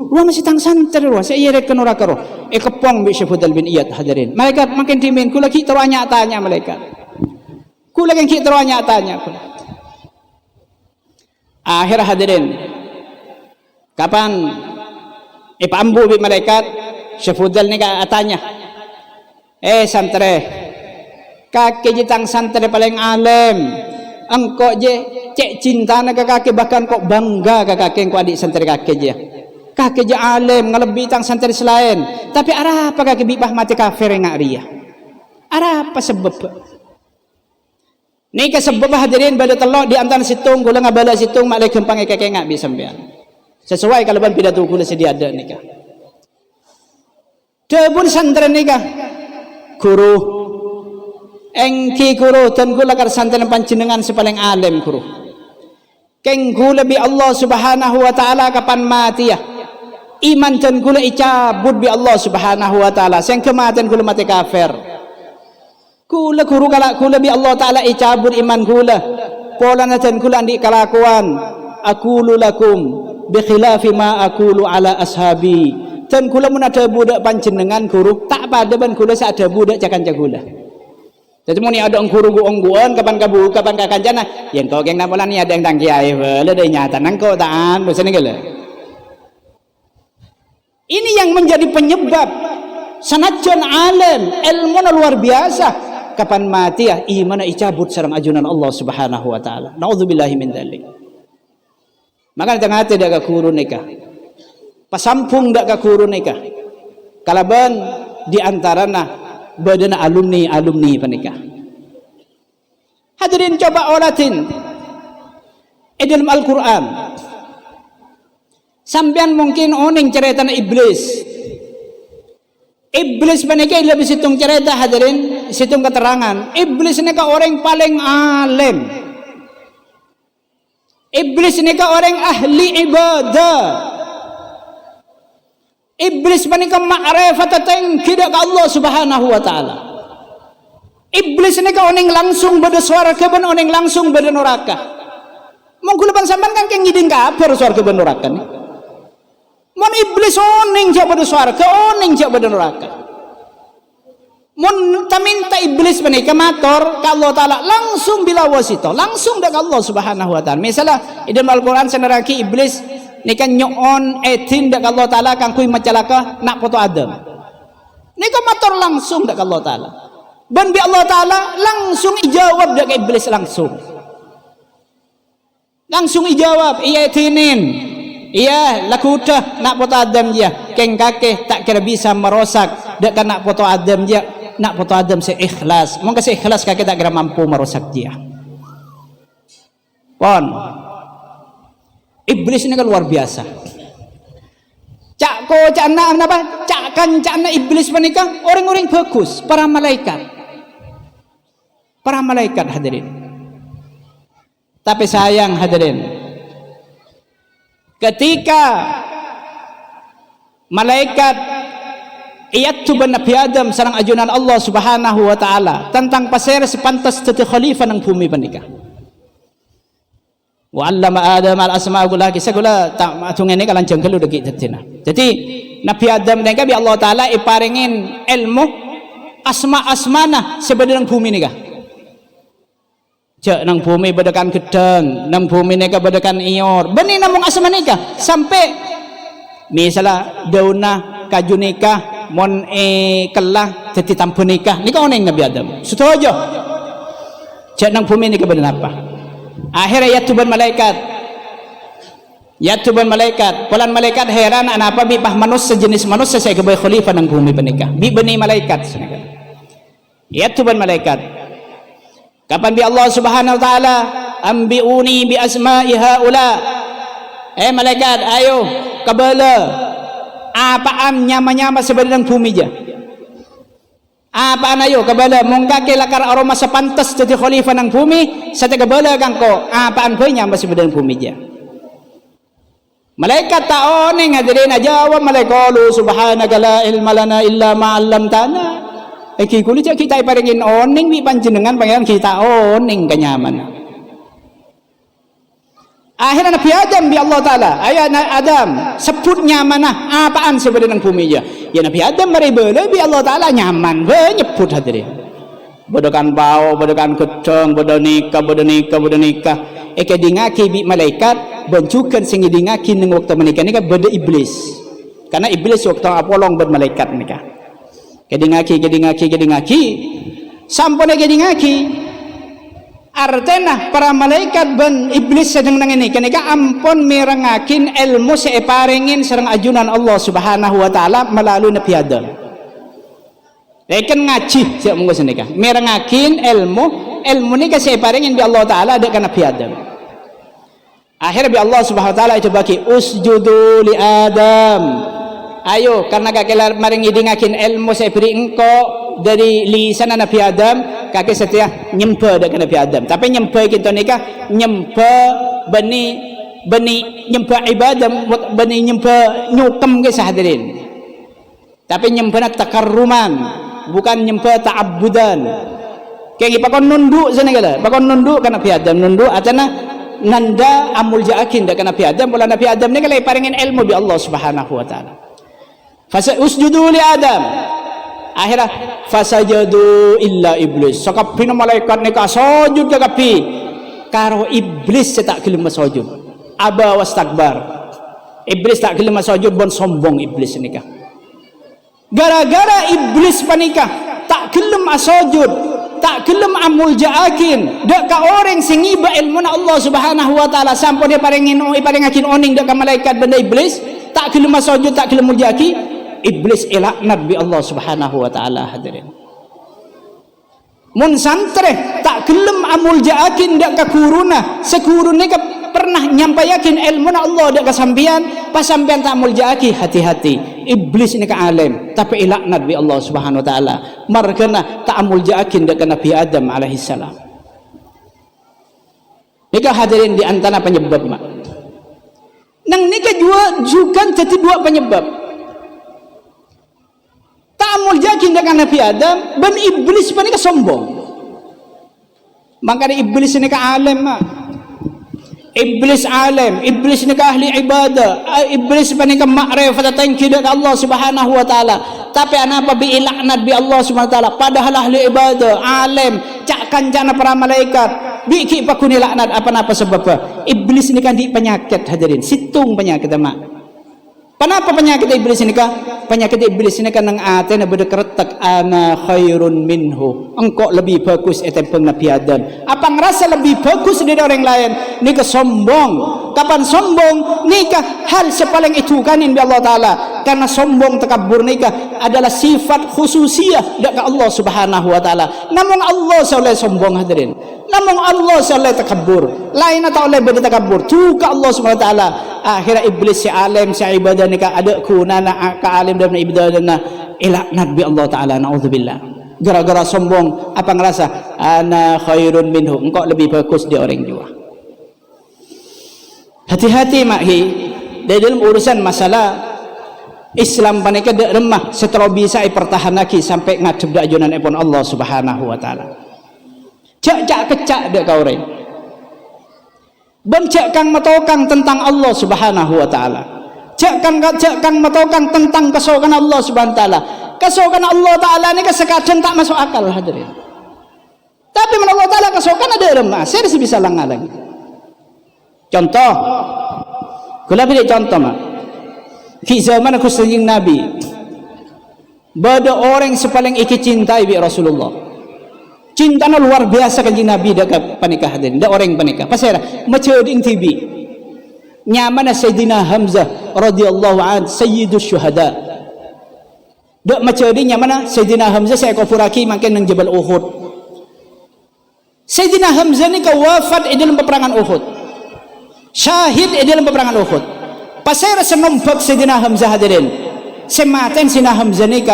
Wah masih tang santer wah saya irit ke neraka roh. Kepong bi Syafuddin bin Iyad hadirin. Malaikat makin dimin kula ki teranya tanya malaikat. Kula kan ki teranya tanya kula. Akhir hadirin. Kapan pambu bi malaikat Syafuddin ni tanya. Santre. Kaki jitang santre paling alim. Engkau je cek cinta na kaki bahkan kok bangga kaki engkau adik santre kaki je. Kaki je alim ngelebi tang santri selain tapi arah apa kaki bibah mati kafir ngak ria arah apa sebab ni ke sebab hadirin pada telok di antara situng kula ngabala situng mak lek gempang kaki ngak bi sampean sesuai kalau ban pidato kula sedia ada nikah debun santri nikah guru engki guru dan kula kar santri panjenengan sepaling alim guru keng kula bi Allah Subhanahu wa taala kapan mati ya iman dan kula icabut bi Allah Subhanahu wa taala sing kematian kula mati kafir kula guru kala kula bi Allah taala icabut iman kula pola dan kula andi kalakuan aqulu lakum bi khilafi ma aqulu ala ashabi dan kula mun ada budak panjenengan guru tak pada ban kula sak ada budak cakan cagula jadi mun ada guru ongguan kapan kabu kapan kakancana yang kau geng napolan ni ada yang tang kiai le de nyata nang kau taan dosen gele. Ini yang menjadi penyebab sanajan alim ilmu luar biasa kapan mati ya iman icabut sareng ajunan Allah Subhanahu wa taala. Nauzubillahi min dzalik. Maka tengah dak ka guru nikah. Pasampung dak ka guru nikah. Kalaban di antarana badana alumni panikah. Hadirin coba olatin dalam Al-Qur'an. Sampean mungkin oning cerita iblis. Iblis panika lebih situng cerita hadirin, situng keterangan. Iblis nika orang paling alim. Iblis nika orang ahli ibadah. Iblis panika ma'rifat tinggi dak Allah Subhanahu wa taala. Iblis nika oning langsung beda swarga ben oning langsung beda neraka. Monggo bang sampean kan keng ngiding kabar swarga ben neraka nih. Mon iblis oning jak pada swarga oning jak pada neraka mon taminta iblis menika matur ka Allah taala langsung bila wasito langsung dak Allah Subhanahu wa taala misalnya dalam Al-Qur'an seneraki iblis nika nyoon etin dak Allah taala kang kuy macalaka nak foto Adam nika matur langsung dak Allah taala ban bi Allah taala langsung ijawab dak iblis langsung ijawab iya etinin iya laku udah nak foto Adam dia keng kakek tak kira bisa merosak dak kan nak foto Adam dia nak foto Adam seikhlas mongko seikhlas kakek tak kira mampu merosak dia pon iblis ini kan luar biasa cak anak apa cak kancana iblis menikah orang-orang bagus para malaikat hadirin tapi sayang hadirin ketika malaikat iyatuban Nabi Adam sareng ajunan Allah Subhanahu wa taala tentang pasir sepantas jadi khalifah nang bumi panika wa 'allama Adam al-asma' kula kisah kula tak matungene kalan jengkel udah gitu jadi Nabi Adam nika bi Allah taala iparingin ilmu asma-asmana sebenarnya bumi nika cek nang bumi bedekan gedang nang bumi nika bedekan ior benih namung asma nika sampai misalnya daunah kaju nikah mon kelah jadi tanpa nikah nikah oneng Nabi Adam setuju cak nang bumi nikah benar apa akhirnya ya tuban malaikat polan malaikat heran apa bi pah manusia sejenis manusia saya kebai khalifah nang bumi penikah bi bani malaikat ya tuban malaikat kapan bi Allah Subhanahu wa taala ambiuni bi asma'i haula malaikat ayo kabala apaan nyama-nyama sebenarnya bumi je apaan ayo kabala mongga ke lakar aroma sepantas jadi khalifah nang bumi sate kabala kangko apaan bae nyama sebenarnya bumi je malaikat tak oning hadirin jawab malaikat subhanaka la ilma lana illa ma 'allamtana iki kuli cak kita paringin oning bi panjenengan pangeran kita oning kenyaman akhirnya Nabi Adam bi Allah taala ayo Adam sebut nyamanah apaan sebenarnya bumi ya Nabi Adam mari bela bi Allah taala nyaman be nyebut hadirin bodokan bau bodokan gedong bodo nikah dingaki bi malaikat bencukan sing dingaki ning waktu menikah nikah beda iblis karena iblis waktu apolong ber malaikat nikah kedingaki sampune kedingaki artena para malaikat ben iblis sedang nang nikah ampun mirengakin ilmu separingin sareng ajunan Allah Subhanahu wa taala melalui Nabi Adam ngaji siap monggo senika mirengakin ilmu nikah separingin bi Allah taala dek Nabi Adam akhirnya bi Allah Subhanahu wa taala itu bagi usjudu li Adam ayo karena kakek maring idingakin ilmu saya beri engkau dari lisan Nabi Adam kakek setia nyembah dengan Nabi Adam tapi nyembah kita nikah nyembah bani nyembah ibadah bani nyembah nyukem ke hadirin tapi nyembah takarruman bukan nyembah ta'abbudan kayak pakon nunduk sana kala pakon nunduk kan Nabi Adam nunduk atana nanda amul jaakin dak Nabi Adam bola Nabi Adam ni kala paringin ilmu bi Allah Subhanahu wa taala usjudu li Adam akhirnya fasajadu illa iblis sakapina malaikat ni kasujud kapi karo iblis tak gelem sujud aba wastakbar iblis tak gelem sujud bon sombong iblis nikah gara-gara iblis panikah tak gelem sujud tak gelem amul jaakin dak ka orang sing iba ilmu Allah Subhanahu wa taala sampai dia paringakin oning dak ka malaikat benda iblis tak gelem sujud tak gelem muljaki iblis elaknat bi Allah Subhanahu wa taala hadirin mun santre tak gelem amul jaakin dak ka kuruna sekurune ka pernah nyampayakin ilmu Allah dak ka sampean pas sampean tak amul jaaki hati-hati iblis ini ka alim tapi elaknat bi Allah Subhanahu wa taala margana tak amul jaakin dak ka Nabi Adam alaihi salam nikah hadirin di antara penyebab mak nang nikah juga jadi dua penyebab ta'amul jakin dengan Nabi Adam dan iblis pun ini sombong makanya iblis ini ke alim iblis alim iblis ini ke ahli ibadah iblis pun ini ke ma'rifat tangki dengan Allah Subhanahu wa taala tapi anapa bi ilaknat bi Allah Subhanahu wa taala padahal ahli ibadah alim cak kancana para malaikat biki pakuni laknat apa-apa sebabnya iblis ini kan di penyakit hadirin situng penyakit mak kenapa penyakit iblis ini kah? Penyakit iblis ini kan nang ate na berdekeretak ana khairun minhu. Engkau lebih bagus etempeng Nabi Adam. Apa ngerasa lebih bagus dari orang lain? Nikah sombong. Kapan sombong? Nikah hal sepaling itu kanin bi Allah taala. Karena sombong takabur nikah adalah sifat khususiyah dak Allah Subhanahu wa taala. Namun Allah saleh sombong hadirin. Namun Allah saleh takabur. Lain atau oleh bertakabur. Tu ka Allah Subhanahu wa taala. Akhirnya iblis si alim si ibadah nikah ada kunana ka alim dan ibadah dan ilaknat bi Allah taala naudzubillah gara-gara sombong apa ngerasa ana khairun minhu engkau lebih bagus dia orang jua hati-hati makhi dalam urusan masalah Islam panika dak remah setro bisa pertahanaki sampai ngadep dak ajunan ipun Allah Subhanahu wa taala cak kecak dak ka orang bencak kang metokang tentang Allah Subhanahu wa taala cak kang metokang tentang kesokan Allah Subhanahu wa taala kesokan Allah taala ni sekadang tak masuk akal hadirin tapi men Allah taala kesokan ada remah saya bisa langalang contoh kula beri contoh mak di zaman aku sering Nabi Bada orang sepaling iki cintai bi Rasulullah. Cintana luar biasa kanjeng Nabi dak panikah hadirin. Dak orang panikah. Pasal macam ding tibi. Nyamana Sayyidina Hamzah radhiyallahu an sayyidus syuhada. Dak macam di nyamana Sayyidina Hamzah saya kafuraki makin nang Jabal Uhud. Sayyidina Hamzah ni wafat di dalam peperangan Uhud. Syahid di dalam peperangan Uhud. Pasal rasa nampak Sayyidina Hamzah hadirin. Sematen Sayyidina Hamzah ni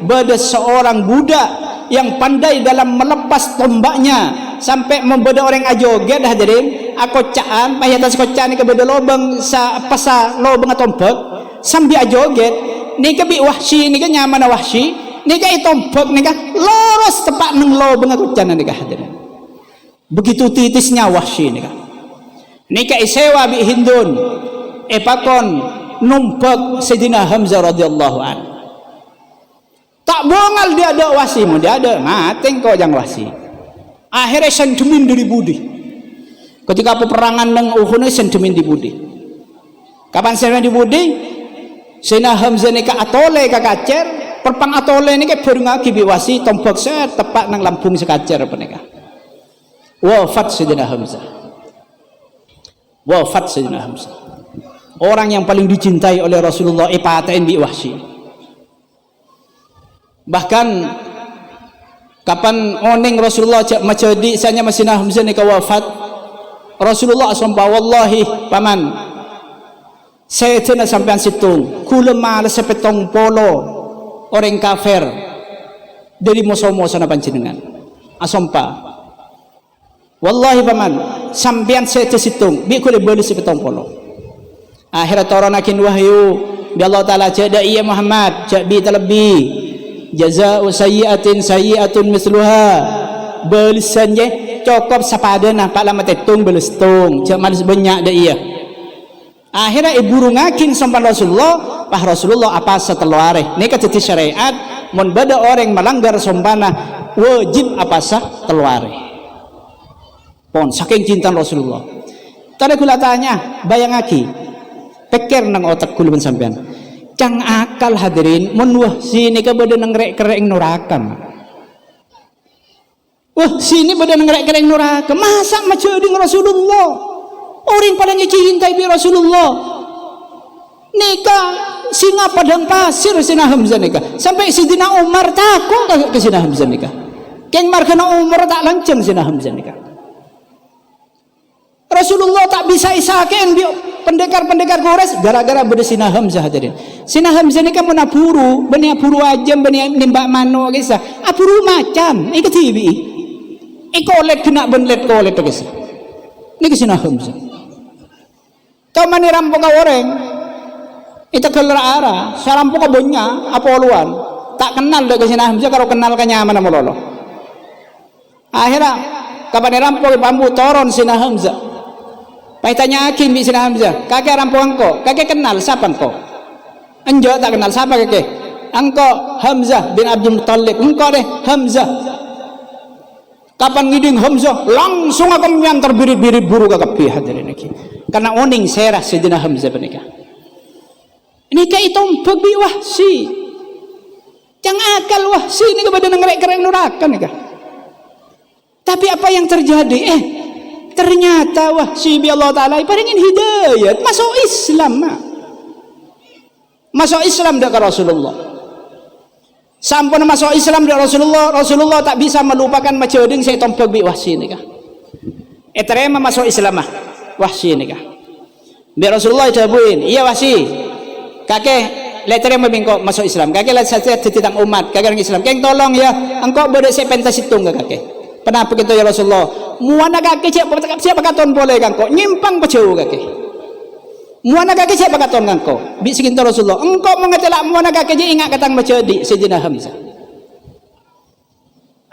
bada seorang budak yang pandai dalam melepas tombaknya sampai membeda orang ajoget hadirin. Akocaan payah atas kocaan ni beda lobang sa pasa lobang tombak sambil ajoget ni bi Wahsy ni nyaman Wahsy ni tombak ni loros tepat nang lobang kocaan ni hadirin. Begitu titisnya Wahsy ni isewa bi Hindun pakon numpak Sayyidina Hamzah radhiyallahu an. Tak bongal dia ada Wahsy mu dia ada mateng kau jang Wahsy. Akhirnya sentimen dari budi. Ketika peperangan nang Uhud ni sentimen di budi. Kapan sentimen di budi? Sayyidina Hamzah ni atole kacer, perpang atole ni berngaki bi Wahsy tompak set tepat nang lambung sekacer apa ni wafat Sayyidina Hamzah. Wafat Sayyidina Hamzah. Orang yang paling dicintai oleh Rasulullah ipatain bi Wahsy. Bahkan kapan oning Rasulullah macam di sanya Sayyidina Hamzah ni wafat, Rasulullah asompa wallahi paman saya tena sampean situng kula malas sepetong polo orang kafir dari musuh-musuh na panjenengan asompa wallahi paman sampean saya situng bi kula beli sepetong polo. Akhirat orang akin wahyu bi Allah taala cak iya Muhammad cak bi talabi jazaa'u sayyi'atin sayyi'atun misluha belisannya cukup sapadana pak lama tetung belestung cak malis banyak dah iya. Akhirnya ibu ngakin sampai Rasulullah pah Rasulullah apa seteluare ni kata syariat mun bada orang melanggar sompana wajib apa sah teluare pon saking cinta Rasulullah. Tadi kula tanya bayangaki pikir nang otak kula ben sampean cang akal hadirin mun Wahsy ni ka bada nang rek-rek nurakan. Wah, sini pada ngerek-ngerek neraka. Masa macam dengan Rasulullah? Orang paling cintai bi Rasulullah. Nikah singa padang pasir Sayyidina Hamzah nikah. Sampai Sayyidina Umar takut ke Sayyidina Hamzah nikah. Keng markana Umar tak lancang Sayyidina Hamzah nikah. Rasulullah tak bisa isaken bi pendekar-pendekar Quraisy gara-gara beda Sayyidina Hamzah hadirin. Sayyidina Hamzah nikah menapuru, bani apuru ajam, bani nimbak mano kisah. Apuru macan, ikut tibi. Ikolet kena benlet kolet guys. Ni Sayyidina Hamzah. Kau mani rampok ka orang. Ita kelara, sarampok ka bonya apa oluan. Tak kenal dak Sayyidina Hamzah kalau kenal ka nyaman sama lolo. Akhirnya kapan rampok bambu toron Sayyidina Hamzah. Pai tanya akin bi Sayyidina Hamzah, kakek rampok engkau, kakek kenal siapa engkau? Enjo tak kenal siapa kakek? Engkau Hamzah bin Abdul Muttalib. Engkau deh Hamzah. Kapan ngiding Hamzah langsung akan menyantar birit-birit buru ke kapi hadirin lagi karena oning serah Sayyidina Hamzah menikah ini itu babi Wahsy yang akal Wahsy ini kepada ngerek-ngerek neraka nikah. Tapi apa yang terjadi ternyata Wahsy bi Allah taala paringin hidayat masuk Islam masuk Islam dekat Rasulullah. Sampun masuk Islam dari Rasulullah tak bisa melupakan macam saya tompak bi Wahsy nikah. Terima masuk Islam Wahsy nikah. Bi Rasulullah jabuin, iya Wahsy. Kakek leterema bingko masuk Islam. Kakek lah saya titang umat, kakek orang Islam. Keng tolong ya, engkau boleh saya pentas hitung ke kakek. Kenapa gitu ya Rasulullah? Muana kakek siapa katon boleh kangko nyimpang pecau kakek. Muana kakek siapa katon kangko? Bi sekinta Rasulullah. Engkau mengetelak muana kakek je ingat katang macadi Sayyidina Hamzah.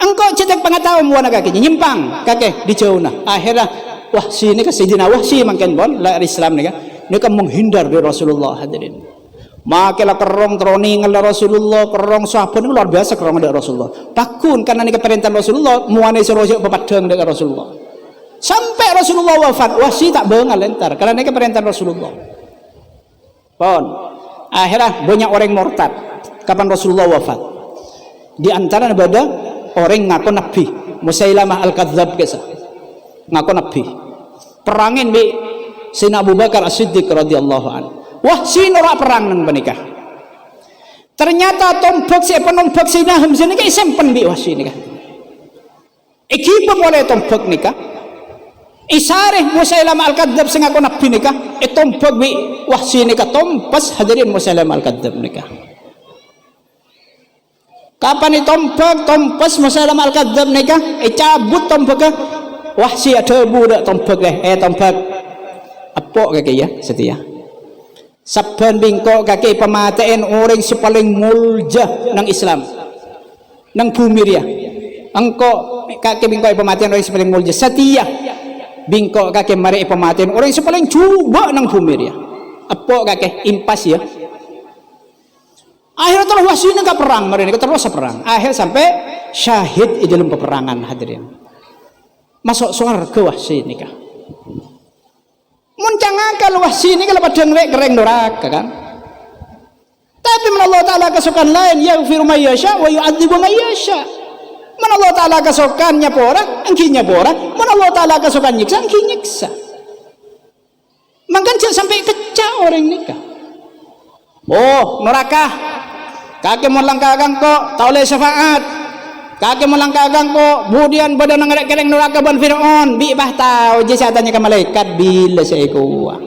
Engkau cetek pengetahuan muana kakek nyimpang kakek dicauna. Akhirnya Wahsy ni ke Sayyidina Wahsy makin bon la Islam ni kan. Ni kan menghindar dari Rasulullah hadirin. Makilah kerong troning ala Rasulullah, kerong sahabat luar biasa kerong dari Rasulullah. Takun karena ni keperintah Rasulullah muana serojok bepadang dengan Rasulullah. Sampai Rasulullah wafat, Wahsy tak bengal lentar karena ini perintah Rasulullah. Pon, akhirnya banyak orang murtad. Kapan Rasulullah wafat? Di antara daripada orang ngaku nabi, Musailamah al-Kadzdzab kisah. Ngaku nabi. Perangin bi Sayyidina Abu Bakar As-Siddiq radhiyallahu anhu. Wah, sinora perang nang menikah. Ternyata tombak si penombak Sayyidina Hamzah nikah isempen bi wah si nikah. Iki boleh tombak nikah. Isareh Musailamah al-Kadzdzab sing ngaku nabi nikah, tombak bi wah si nikah tompas hadirin Musailamah al-Kadzdzab nikah. Kapan tombak tompas Musailamah al-Kadzdzab nikah, cabut tombak wah si ada budak tombak tombak apa kaki ya setia. Saban bingkok kaki pematain orang si paling mulja nang Islam, nang bumi dia. Engkau kaki bingkok pematain orang si paling mulja setia. Bingkok kaki mari pematain orang si paling cuba nang bumi dia. Apa kaki impas ya. Akhirnya terus wasi ini perang, mereka terus perang. Akhir sampai syahid di dalam peperangan hadirin. Masuk surga wasi ini kah? Muncangakal wasi ini kalau pada ngelek kereng neraka kan? Tapi Allah Taala kesukaan lain, yaghfiru may yasha wa yu'adzibu may yasha. Allah Taala kesukaannya pora, engkinya pora. Allah Taala kesukaan nyiksa, engki nyiksa. Mangkan jangan sampai kecak orang nikah. Oh, neraka. Kaki mau langkahkan kok, tak oleh syafaat. Kaki mau langkahkan kok, kemudian pada ngerek kereng neraka ban Fir'aun. Bi bah tahu je saya tanya ke malaikat bila saya kuat.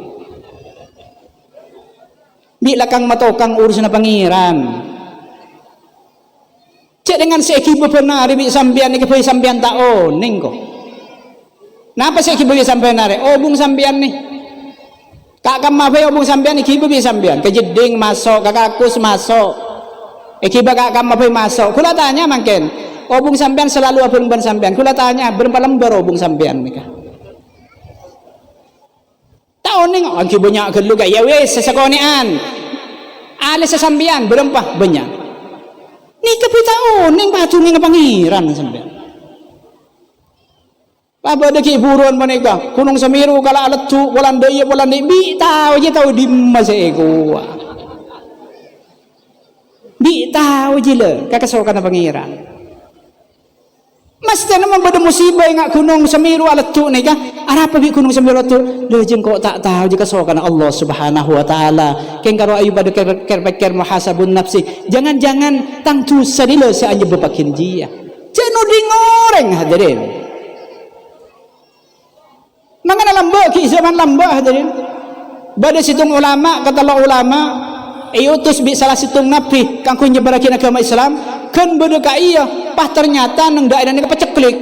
Bi lakang matokang urusan pangeran. Cek dengan seiki benar bi sambian ni kepai sambian tak oning kok. Napa seiki bi sambian nare? Oh bung sambian ni. Kak kamma bae obung sambian iki bi sambian. Kejeding masuk, kakakus masuk. Ikiba kak kamma bae masuk. Kula tanya mangken. Obung sampean selalu abang ban sampean. Kula tanya berapa lembar obung sampean nika? Tahu ning angki banyak gelu gak ya wes sesakonean. Ale sesambian berapa banyak. Nika pi tahu ning batu ning pangeran sampean. Apa deki buruan menika? Gunung Semeru kala aletu Walanda iya Walanda bi tahu je tahu di masa ego. Bi tahu je le kakasokan pangeran. Mas jangan membuat musibah yang gunung Semeru aletu nih kan? Apa bi gunung Semeru tu? Lejeng kok tak tahu jika sokan Allah Subhanahu Wa Taala. Keng karo ayu pada ker muhasabun nafsi. Jangan-jangan tang tu sadilo se anje bepakin jia. Jangan ngoreng hadirin. Mangana lamba ki zaman lamba hadirin. Bada situng ulama kata Allah ulama utus bi salah situng nabi kanggo nyebarakin agama Islam kan beda ka iya. Pah ternyata nang daerah ini kepeceklik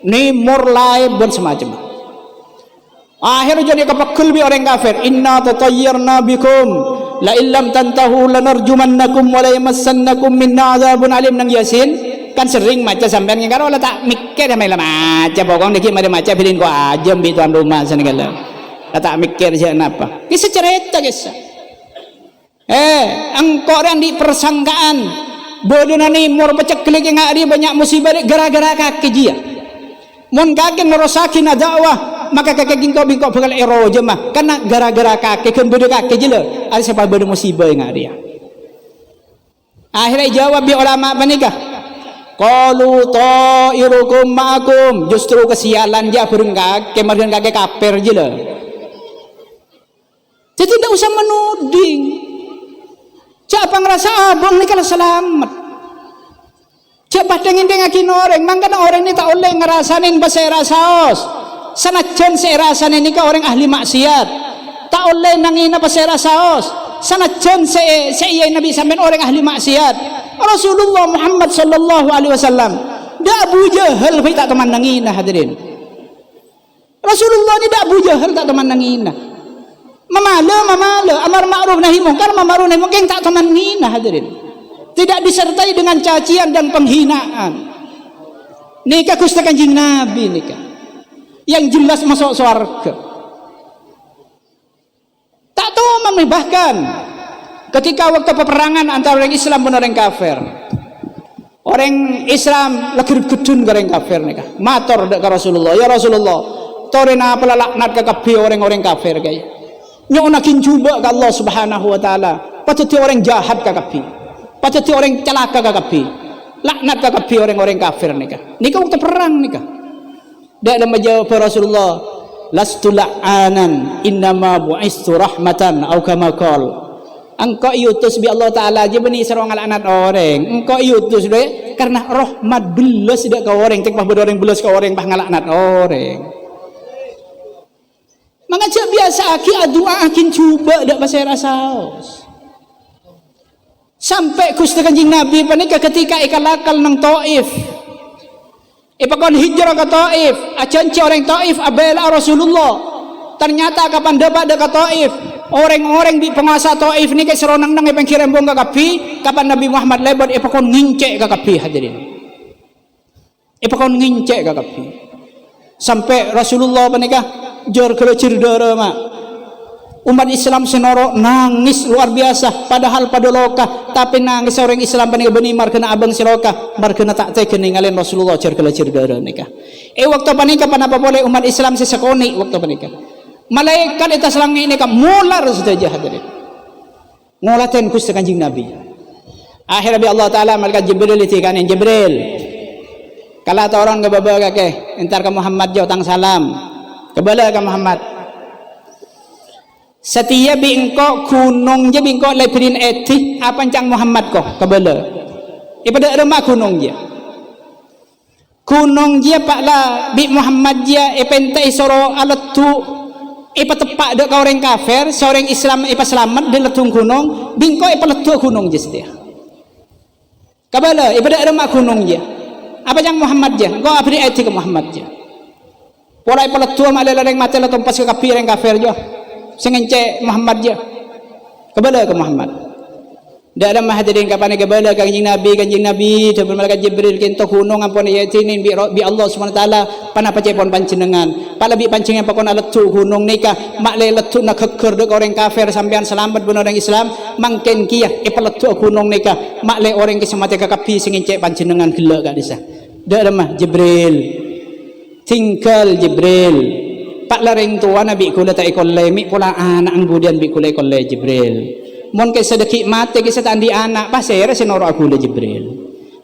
ni murlai dan semacam akhirnya jadi kepekul bi orang kafir inna tatayyarna bikum la illam tantahu lanarjumannakum wa la yamassannakum minna adzabun alim nang Yasin kan sering maca sampean karo tak mikir sampe maca pokok dikit mari maca bilin ko aja bi tuan rumah senegala tak mikir je napa kisah cerita kisah engkau yang di persangkaan bodoh nani mur peceklik yang dia banyak musibah gara-gara kaki dia. Mun kaki nerusakin dakwah maka kaki kau bingkok bakal eroja mah karena gara-gara kaki kan bodoh kaki je lah. Ada sebab bodoh musibah yang dia. Akhirnya jawab bi ulama menikah. Qalu ta'irukum ma'akum justru kesialan dia berengkak kemudian kaki kafir je lah. Jadi tidak usah menuding. Siapa ngerasa abang ni kalau selamat. Siapa tengin akin orang, mangkana orang ni tak oleh ngerasain bahasa rasaos. Sanajan seirasan ini ke orang ahli maksiat. Tak oleh nangina bahasa rasaos. Sanajan iya Nabi sampean orang ahli maksiat. Rasulullah Muhammad sallallahu alaihi wasallam. Da Abu Jahal fi tak teman nangina hadirin. Rasulullah ni da Abu Jahal tak teman nangina. Mamala amar ma'ruf nahi munkar ma'ruf nahi munkar tak teman ngina hadirin. Tidak disertai dengan cacian dan penghinaan. Nikah Gusti Kanjeng Nabi nikah. Yang jelas masuk surga. Tak tahu bahkan ketika waktu peperangan antara orang Islam dan orang kafir. Orang Islam lagi gedun ke orang kafir nikah. Matur ke Rasulullah, ya Rasulullah, torena pelalaknat ke kabeh orang-orang kafir kaya. Nyonakin coba ke Allah Subhanahu Wa Taala. Patut orang jahat ke kapi, patut orang celaka ke kapi. laknat ka kapi orang-orang kafir nikah. Nikah waktu perang nikah. Dak dalam jawab Rasulullah, lastu la'anan innama bu'istu rahmatan atau kama qala. Engkau diutus bi Allah Taala je bani serong laknat orang. Engkau diutus dia karena rahmat belas dak ka orang, tek bah orang belas ka orang bah ngalaknat orang. Maka cak biasa aki adua akin cuba dak pasai rasaos. Sampai Gusti Kanjeng Nabi panika ketika ikalakal nang Taif. Ipakon hijrah ke Taif, acanci orang Taif abela Rasulullah. Ternyata kapan dapat dekat Taif, orang-orang di penguasa Taif ni ke seronang nang ipang kirembong ke kapi, kapan Nabi Muhammad lebat ipakon ngincek ke kapi hadirin. Ipakon ngincek ke kapi. Sampai Rasulullah panika jor kelo cirdara mak. Umat Islam senoro nangis luar biasa padahal pada loka tapi nangis orang Islam panika bani mar kena abang siloka mar kena tak teh keningalin Rasulullah jor kelo cirdara nikah. Waktu panika panapa boleh umat Islam sesakoni waktu panika. Malaikat atas langit ini kan mular saja hadirin. Ngolaten Gusti Kanjeng Nabi. Akhirnya Allah Taala malaikat Jibril ditikanin Jibril. Kalau orang ngebaba kakek, entar ke Muhammad jauh tang salam. Kebala ke Muhammad. Setia bi engkau gunung je bi engkau lepirin eti apa cang Muhammad kok kebala. Ipada rumah gunung je. Gunung je paklah bi Muhammad je epentai soro alatu ipa tepak dek orang kafir, seorang Islam ipa selamat di letung gunung, bingko ipa letu gunung je setia. Kabala ipa dek rumah gunung je. Apa yang Muhammad je? Kau abdi eti ke Muhammad je. Pola ipa letu malah lereng mati letung pas ke kafir je. Sengence Muhammad je. Kabala ke Muhammad. Dalam hadirin kapan kabala Kanjeng Nabi sebelum malaikat Jibril kento gunung ampun yatinin bi Allah Subhanahu wa taala panapa cepon panjenengan pala bi panjenengan pakon letu gunung nikah mak le letu nak keker dek orang kafir sampean selamat ben orang Islam mangken kia epeletu gunung nikah mak le orang kesemate kakapi sing encek panjenengan gelak gak disa dalam Jibril tinggal Jibril pak lareng tua Nabi kula tak ikolle mi pula anak kemudian bi kula ikolle Jibril. Mon ke sedekik mate ke setan di anak pasir senoro aku le Jibril.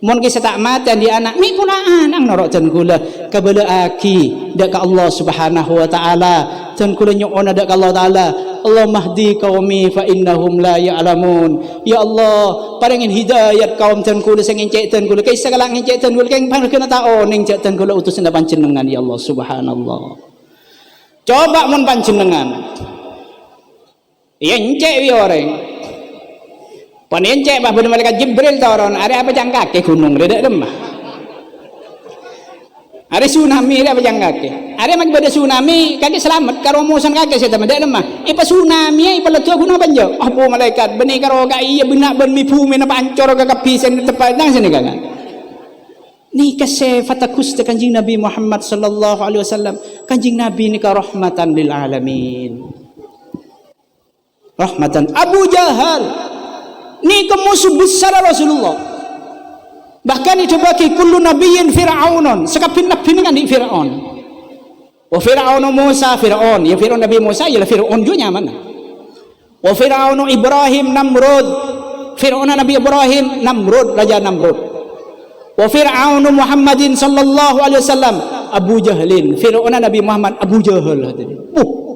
Mon ke setak mate di anak mi pula anak norok ten kula kabala aki dak ka Allah Subhanahu wa taala ten kula nyuona dak ka Allah taala Allah mahdi qaumi fa innahum la ya'lamun. Ya Allah paringin hidayat kaum ten kula sing encek ten kula kay segala encek ten kula kay pangkena taon ning cek ten kula utus nda panjenengan ya Allah Subhanallah. Coba mon panjenengan encek wi orang panencek bah bener malaikat Jibril taron ada apa jang kaki gunung redak lemah ada tsunami ada apa jang kaki ada mak beda tsunami kaki selamat karo musan kaki saya teman lemah ipa tsunami ipa letu gunung banjau apa malaikat beni karo ga iya benak ben mi bumi na pancor ga kapisen tepat nang sini kan ni kase fatakus te Kanjeng Nabi Muhammad sallallahu alaihi wasallam Kanjeng Nabi ni ka rahmatan lil alamin rahmatan Abu Jahal ni musuh besar Rasulullah bahkan itu bagi kullu nabiyyin fir'aunon sekapin nabi ni kan di Fir'aun wa fir'aunu Musa Fir'aun ya Fir'aun Nabi Musa ialah Fir'aun juga nyaman wa fir'aunu Ibrahim Namrud Fir'aun Nabi Ibrahim Namrud Raja Namrud wa fir'aunu Muhammadin sallallahu alaihi wasallam Abu Jahlin Fir'aun Nabi Muhammad Abu Jahal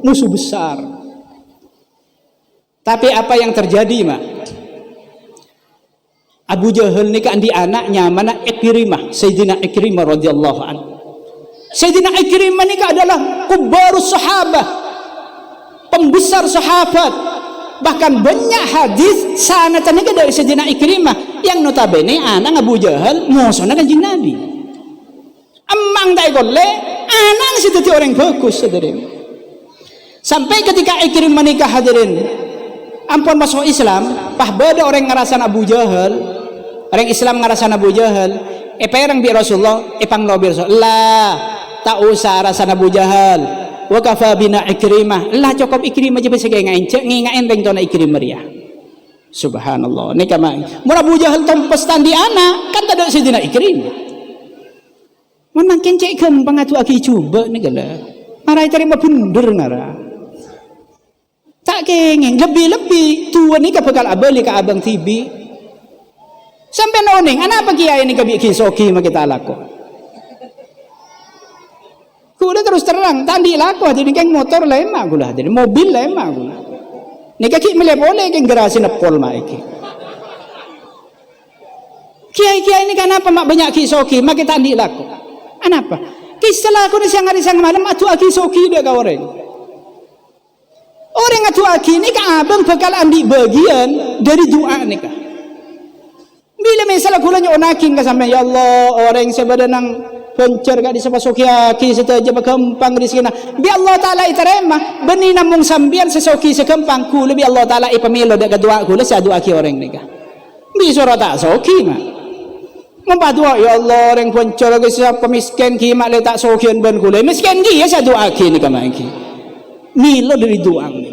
musuh besar. Tapi apa yang terjadi mak Abu Jahal ni kan di anaknya mana Ikrimah Sayyidina Ikrimah radhiyallahu anhu. Sayyidina Ikrimah ni adalah kubarus sahabah pembesar sahabat bahkan banyak hadis sanatan ni dari Sayyidina Ikrimah yang notabene anak Abu Jahal musuhna Kanjeng Nabi emang tak golle anak situ orang bagus hadirin sampai ketika Ikrimah nikah hadirin ampun masuk Islam pah beda orang ngerasan Abu Jahal orang Islam ngerasan Abu Jahal perang bi Rasulullah pang lobi Rasulullah tak usah rasan Abu Jahal wa kafa bina Ikrimah lah cukup Ikrimah je bisa ngaencek ngingaen beng tona Ikrimah ya subhanallah ni kamai mun Abu Jahal tompas tandi anak kan tak ada Sayyidina Ikrimah mun makin cek gampang atu aki coba ni gala marai terima bener ngara tak kengeng lebih-lebih tua ni ka bakal abali ka abang tibi Sampai noning, apa kiai ini kabi kisoki ma kita laku. Kuda terus terang, tadi laku hati ni keng motor lah emak gula, hati mobil lah emak gula. Ni kaki mele boleh keng gerasi nepol mak iki. Kiai ini kenapa mak banyak kisoki, mak kita tadi laku. Kenapa? Kisah laku ni siang hari siang malam atu kisoki dia kau orang. Orang atu aki ni kan abang bakal ambil bagian dari doa ni kan. Bila misalnya kulanya onakin ke sampai ya Allah orang sebadanang pencer gak disepasoki aki setaja berkempang di sini. Bi Allah Taala iterema beni namung sambian sesoki sekempang kula bi Allah Taala ipamilo dak doa kula sa doa ki orang ni kan. Bi sura tak soki mah. Mempadua ya Allah orang pencer ke siapa miskin ki mak le tak sokian ben kula. Miskin dia sa doa ki ni kan ki. Milo dari doa ni.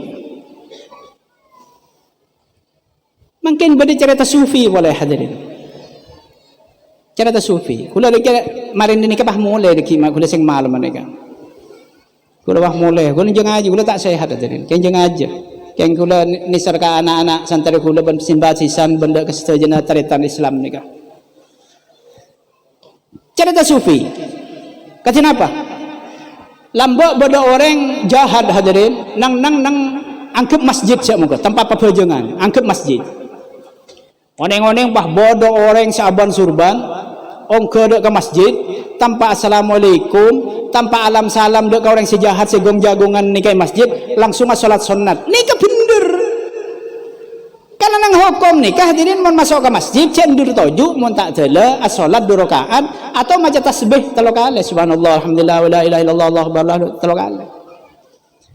Mungkin benda cerita sufi boleh hadirin. Cerita sufi. Kula lagi marin ni kebah mulai deki mak kula sing malam mereka. Kula bah mulai. Kula jangan aja. Kula tak sehat hadirin. Keng jangan aja. Keng kula nisarka anak-anak santri kula ben simbasisan benda kesetujuan taritan Islam ni kan. Cerita sufi. Kata apa? Lambok bodoh orang jahat hadirin. Nang angkep masjid siap muka. Tempat perpejangan. Angkep masjid. Oneng-oneng bah bodoh orang saban surban ongke dek ke masjid tanpa assalamualaikum tanpa alam salam dek ke orang sejahat segong jagongan ni ke masjid langsung salat sunat ni ke bener karena nang hukum ni kah hadirin mon masuk ke masjid cendur toju mon tak tela as-salat 2 rakaat atau maca tasbih 3 kali subhanallah alhamdulillah wala ilaha illallah allahu akbar 3 kali.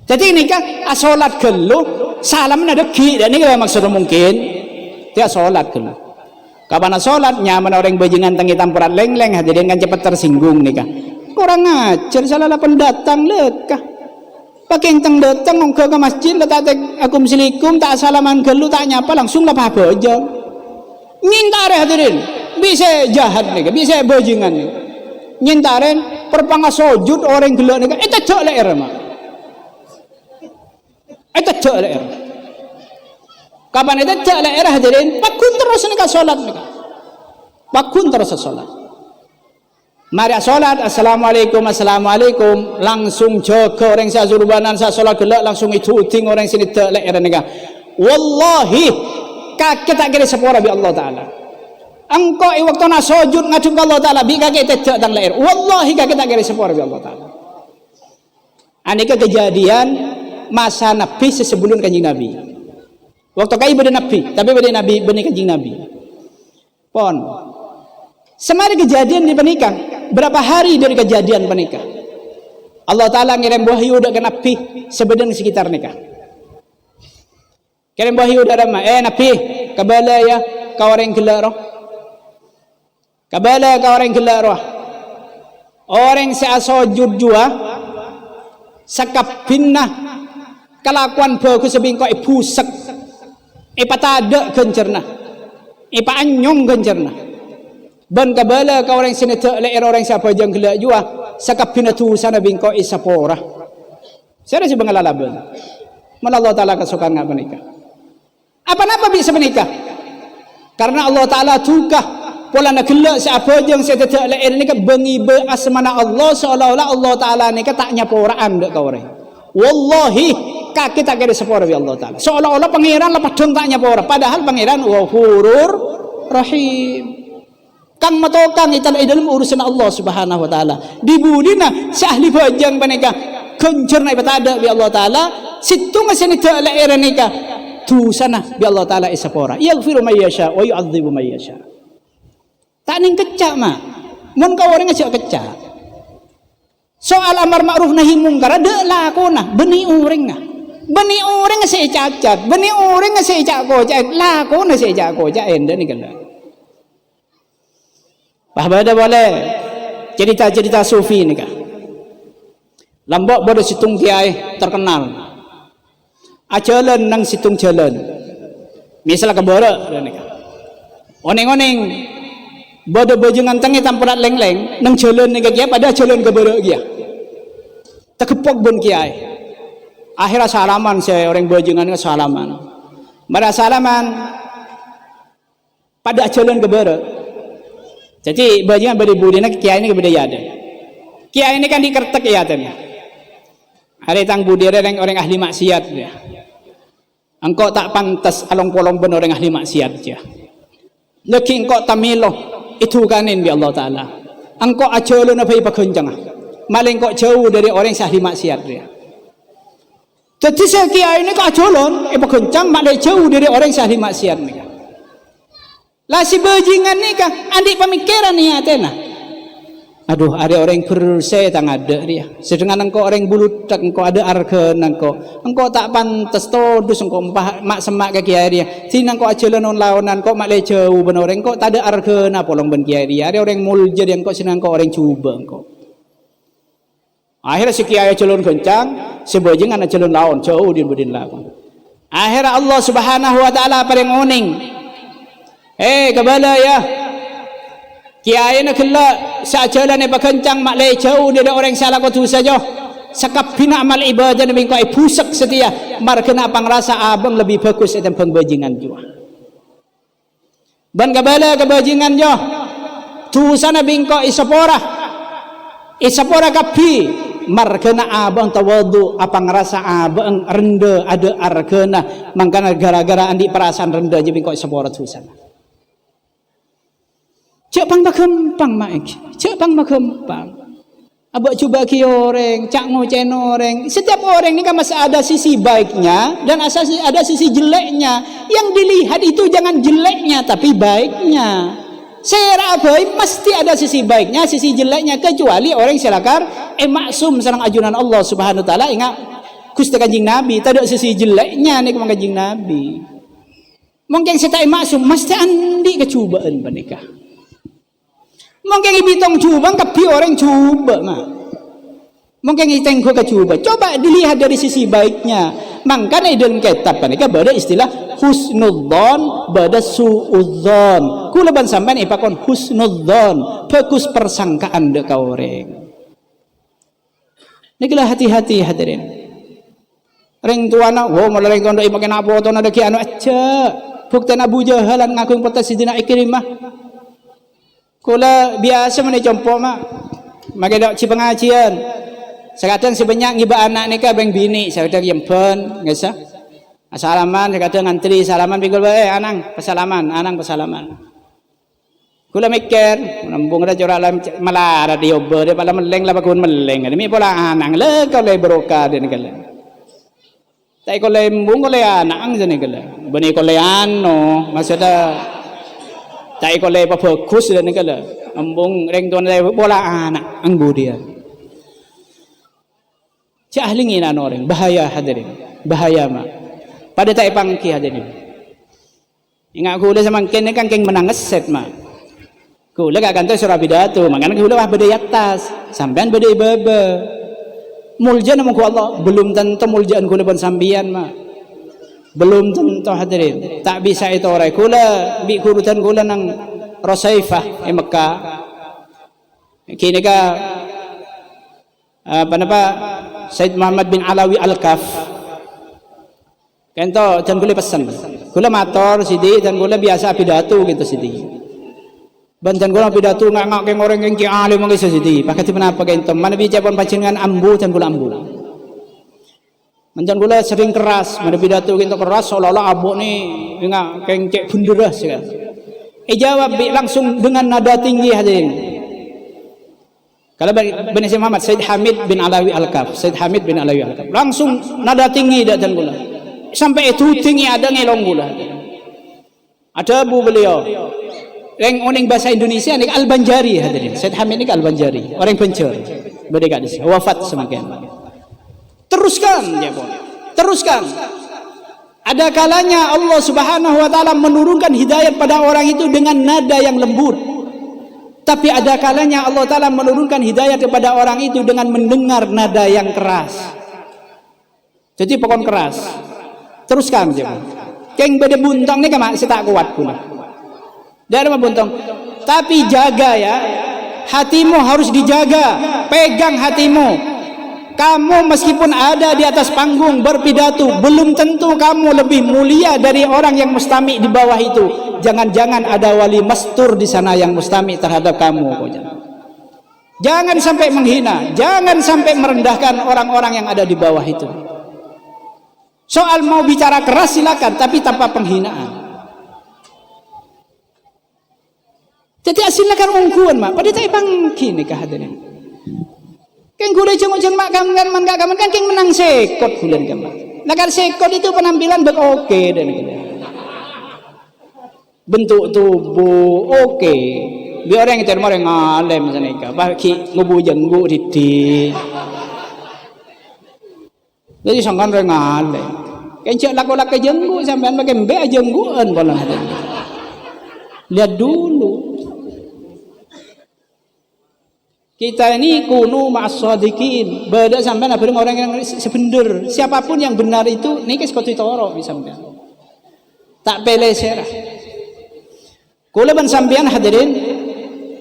Jadi ni kah as-salat gelu salam ada ki dan ni maksud mungkin dia solat kena. Kapan solat nyaman orang bajingan tangi tampurat leng-leng hadirin kan cepat tersinggung nih kah. Kurang ajar salah pendatang lekah. Pakai teng datang ke masjid letak assalamualaikum tak salaman gelu tak nyapa langsung lah apa aja. Ngintare hadirin bisa jahat nih bisa bajingan nih. Ngintaren perpangga sujud orang gelu nih itu cok leer mah. Itu cok leer. Kapan itu cak daerah hadirin pakun terus nikah solat nikah pakun terus solat mari solat assalamualaikum langsung jaga orang saya surbanan saya solat gelak langsung itu ting orang sini tak daerah nikah wallahi kakek tak kira sepura bi Allah Ta'ala engkau waktu nak sujud ngajung Allah Ta'ala bi kakek tak tang daerah wallahi kakek tak kira sepura bi Allah Ta'ala aneka kejadian masa Nabi sebelum kanjeng Nabi. Waktu kai beda Nabi, tapi beda Nabi benih kanjeng Nabi. Pon. Semari kejadian di pernikahan, berapa hari dari kejadian pernikahan? Allah Taala ngirim wahyu dak ke Nabi sebeden sekitar nikah. Kirim wahyu dak ma, Nabi, kabala ya ka orang gelak roh. Kabala ka orang gelak roh. Orang seasojud jua sakap pinnah kelakuan bagus sebingko ibusek patada gencerna anyong gencerna ban kabala ka orang sini tak leer orang siapa jang gelak jua sakap pinatu sana bingko isapora saya si bengalalaban mana Allah Ta'ala kesukaan ngak menikah apa bisa menikah karena Allah Ta'ala tukah pola nak gelak siapa jang saya tak leer ni ka bengi be asmana Allah seolah-olah Allah Ta'ala ni ka tak nyaporaan dak ka orang wallahi kaki tak kira sepora bi Allah Ta'ala seolah-olah pangeran lepas dong tak nyapa orang padahal pangeran Ghafurur Rahim kang matokang itan dalam urusan Allah Subhanahu wa Ta'ala dibudina si ahli bajang panika kencerna ibadah bi Allah Ta'ala situ ngasini tak laera nikah tu sana bi Allah Ta'ala isapora yaghfiru may yasha wa yu'adzibu may yasha tak ning kecak mah mun ka orang ngajak kecak soal amar ma'ruf nahi mungkar de lakona beni uring beni orang ngasih cacat, beni orang ngasih cak kocak, laku ngasih cak kocak, enda ni kena. Bahwa ada boleh cerita-cerita sufi ni kan. Lambok bodoh situng kiai terkenal. Ajalan nang situng jalan. Misalnya kebarak ni kan. Oneng-oneng bodoh bojongan tangi tampurat leng-leng nang jalan ni kan pada jalan kebarak dia. Tekepok bon kiai. Akhirnya salaman saya orang bojongan ke salaman. Pada salaman pada jalan kebara. Jadi bajingan beri budina kiai ini kebeda ada. Kiai ini kan dikertek ya tanya. Hari tang budi orang ahli maksiat ya. Engkau tak pantas along polong ben orang ahli maksiat ya. Leki engkau tamilo itu kanin bi Allah Taala. Engkau ajalun apa ibakencang. Maling kau jauh dari orang yang ahli maksiat dia. Jadi saya kiai ini kau ajalun ibakencang maling jauh dari orang yang ahli maksiat ni. Lah si bajingan ni kah adik pemikiran ni atena. Aduh, ada orang bersih tang ada dia. Sedangkan engkau orang bulutak, engkau ada argen engkau tak pantas todus engkau mak semak ke kiai dia. Sini engkau ajalan lawanan, engkau mak jauh ben orang, engkau tak ada argen apa long ben kiai dia. Ada orang mulja dia, engkau sini engkau orang cuba engkau. Akhirnya si kiai ajalan kencang, si bajingan ajalan lawan jauh dia bedin lawan. Akhirnya Allah Subhanahu wa taala paling oning. Kebala ya. Kiai nak kelak sajalan ni berkencang mak leh jauh dia orang salah kau tu saja. Sakap bina amal ibadah ni kau pusak setia. Mar kena pangrasa abang lebih bagus dalam pengbajingan juga. Ban kebala kebajingan jo. Tu sana bingko isapora kapi. Mar kena abang tawadu apa ngerasa abang rendah ada argana. Mangkana gara-gara andi perasaan rendah je bingko isapora tu sana. Cak pang bakempang mak. Cak pang bakempang. Abak cuba ki orang, cak ngocen orang. Setiap orang ni kan masih ada sisi baiknya dan ada sisi jeleknya. Yang dilihat itu jangan jeleknya tapi baiknya. Saya abai mesti ada sisi baiknya, sisi jeleknya kecuali orang selakar maksum sareng ajunan Allah Subhanahu wa taala ingat Gusti Kanjeng Nabi, tak ada sisi jeleknya ni ke Kanjeng Nabi. Mungkin saya tak maksum mesti andi kecubaan panikah. Mungkin ibitong cuba, tapi orang cuba mah. Mungkin iteng ke cuba. Coba dilihat dari sisi baiknya. Makanya dalam kitab mereka ada istilah husnudzon, ada suudzon. Kulaban sampean ipakon husnudzon, bagus persangkaan dek orang. Nikilah hati-hati hadirin. Ring tuana, malah ring kondo ipaken apa to na deki anu aja. Bukti Abu Jahal ngaku protes Sidina Ikrimah. Kula biasa mana jompo mak, makai dok ci pengajian. Sekadang sebanyak ngiba anak ni ka beng bini, sekadang yempen, ngesa. Assalaman, sekadang ngantri salaman pikul anang pesalaman. Kula mikir, nambung ada corak lam malah radio ber dia pala meleng lah bakun meleng. Demi pola anang le kau le beroka dia ni kala. Tai kau le mbung kau le anang je ni kala. Bani kau le ano, maksudnya tak ikut lepas fokus dan negala, ambung reng tuan lepas bola anak angbu dia. Cak ahli ngina orang bahaya hadirin, bahaya mak. Pada tak pangki hadirin. Ingat aku dah sama ken kan keng menang ngeset mak. Aku dah gak kantor surah pidato, makanya aku dah berdaya atas, sampean berdaya bebe. Mulja nama ku Allah, belum tentu muljaan ku leban sambian mak. Belum tentu hadirin. Tak bisa itu orang. Kula bi kurutan kula nang Rosaifah Mekah. Kini ka apa Said Muhammad bin Alawi Al-Kaf. Kento dan kula pesan. Kula mator sidi dan kula biasa pidato gitu sidi. Bantan kula pidato ngak keng orang yang alim mangke sidi. Pakai menapa kento. Mana bicara panjenengan ambu dan kula ambu. Mancan gula sering keras, mana pidato kita keras seolah-olah abuk ni ingat kengcek bunderah sekali. Jawab langsung dengan nada tinggi hadirin. Kalau Bani Syekh Muhammad Said Hamid bin Alawi Al-Kaf, langsung nada tinggi datang gula. Sampai itu tinggi ada ngelong gula. Ada bu beliau. Yang oning bahasa Indonesia ni Al-Banjari hadirin. Said Hamid ni Al-Banjari, orang Pencur. Berdeka di sini, wafat semakin. Teruskan. Ada kalanya Allah Subhanahu wa taala menurunkan hidayat pada orang itu dengan nada yang lembut. Tapi ada kalanya Allah taala menurunkan hidayat kepada orang itu dengan mendengar nada yang keras. Jadi pokok keras. Teruskan je. Keng beda buntong ni kan saya tak kuat pun. Dari buntong. Tapi jaga ya. Hatimu harus dijaga. Pegang hatimu. Kamu meskipun ada di atas panggung berpidato, belum tentu kamu lebih mulia dari orang yang mustami di bawah itu. jangan-jangan ada wali mastur di sana yang mustami terhadap kamu. Jangan sampai menghina, jangan sampai merendahkan orang-orang yang ada di bawah itu. Soal mau bicara keras silakan, tapi tanpa penghinaan. Jadi silakan ungkuan mak, pada tak pangki ni kehadiran. Kan gula jeng-jeng mak kamu kan man kamu kan king menang sekot bulan kamu. Lagar sekot itu penampilan oke dan bentuk tubuh oke. Biar orang itu orang alim sana ika, baki ngubu jenggu didi. Jadi sangkan orang alim. Kan cak laku-laku jenggu sampean pakai mbak jengguan bolang hati. Lihat dulu. Kita ini kunu ma'as-shadiqin. Beda sampean apa orang yang sebenar. Siapapun yang benar itu niki seperti toro sampean. Tak peleserah. Kula ban sampean hadirin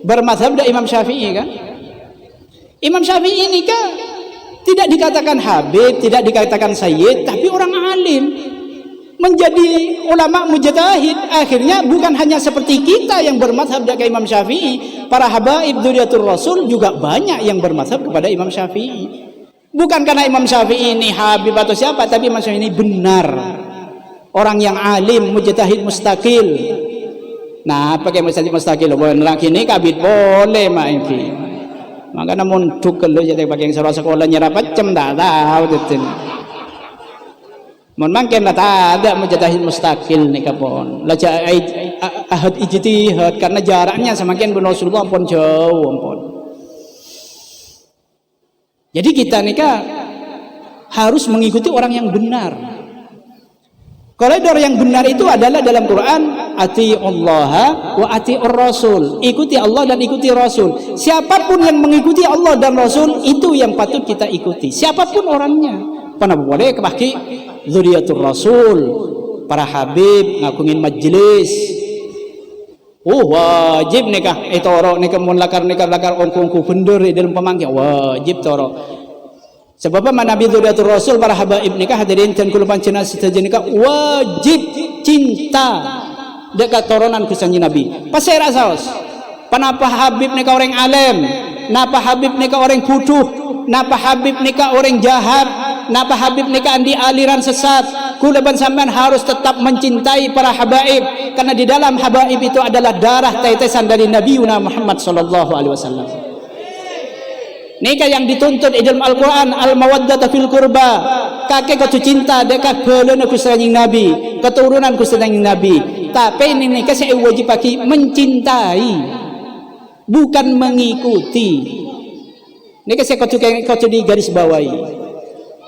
bermadhab da Imam Syafi'i kan? Imam Syafi'i ini kan tidak dikatakan habib, tidak dikatakan sayyid, tapi orang alim. Menjadi ulama mujtahid. Akhirnya bukan hanya seperti kita yang bermadhab dari Imam Syafi'i, para habaib dzurriyyatur Rasul juga banyak yang bermadhab kepada Imam Syafi'i. Bukan karena Imam Syafi'i ini habib atau siapa, tapi Imam Syafi'i ini benar, orang yang alim, mujtahid, mustaqil. Nah, pakai mujtahid mustaqil benar kini kabit boleh mak ini. Maka namun duk kalau jadi pakai yang sekolah nyerapat cem tak tahu betul. Mon mangken tak ada mujtahid mustaqil nih kapon. Laja ahad ijtihad karena jaraknya semakin bin Rasulullah pun jauh ampun. Jadi kita nih harus mengikuti orang yang benar. Koridor yang benar itu adalah dalam Quran, atiullaha wa atiur rasul. Ikuti Allah dan ikuti Rasul. Siapapun yang mengikuti Allah dan Rasul itu yang patut kita ikuti. Siapapun orangnya. Pana boleh kebaki dzurriyyatur Rasul, para habib ngakungin majlis. Wajib nikah toro nikah mun lakar ongku bener dalam pemangki wajib toro. Sebab mana Nabi dzurriyyatur Rasul para habaib nikah hadirin dan kula pancena sedaja nikah wajib cinta dekat toronan kusanji Nabi. Pasai rasaos. Panapa habib nikah orang alim, napa habib nikah orang bodoh, napa habib nikah orang jahat, napa habib nikah di aliran sesat. Kula ban sampean harus tetap mencintai para habaib karena di dalam habaib itu adalah darah tetesan dari Nabi Muhammad sallallahu alaihi wasallam. Nikah yang dituntut di dalam Al-Quran al-mawaddata fil qurba. Kakek kau cinta dekat belana ku sanjing Nabi, keturunan ku sanjing Nabi. Tapi ini nikah saya wajib bagi mencintai, bukan mengikuti. Nikah saya kau di garis bawahi.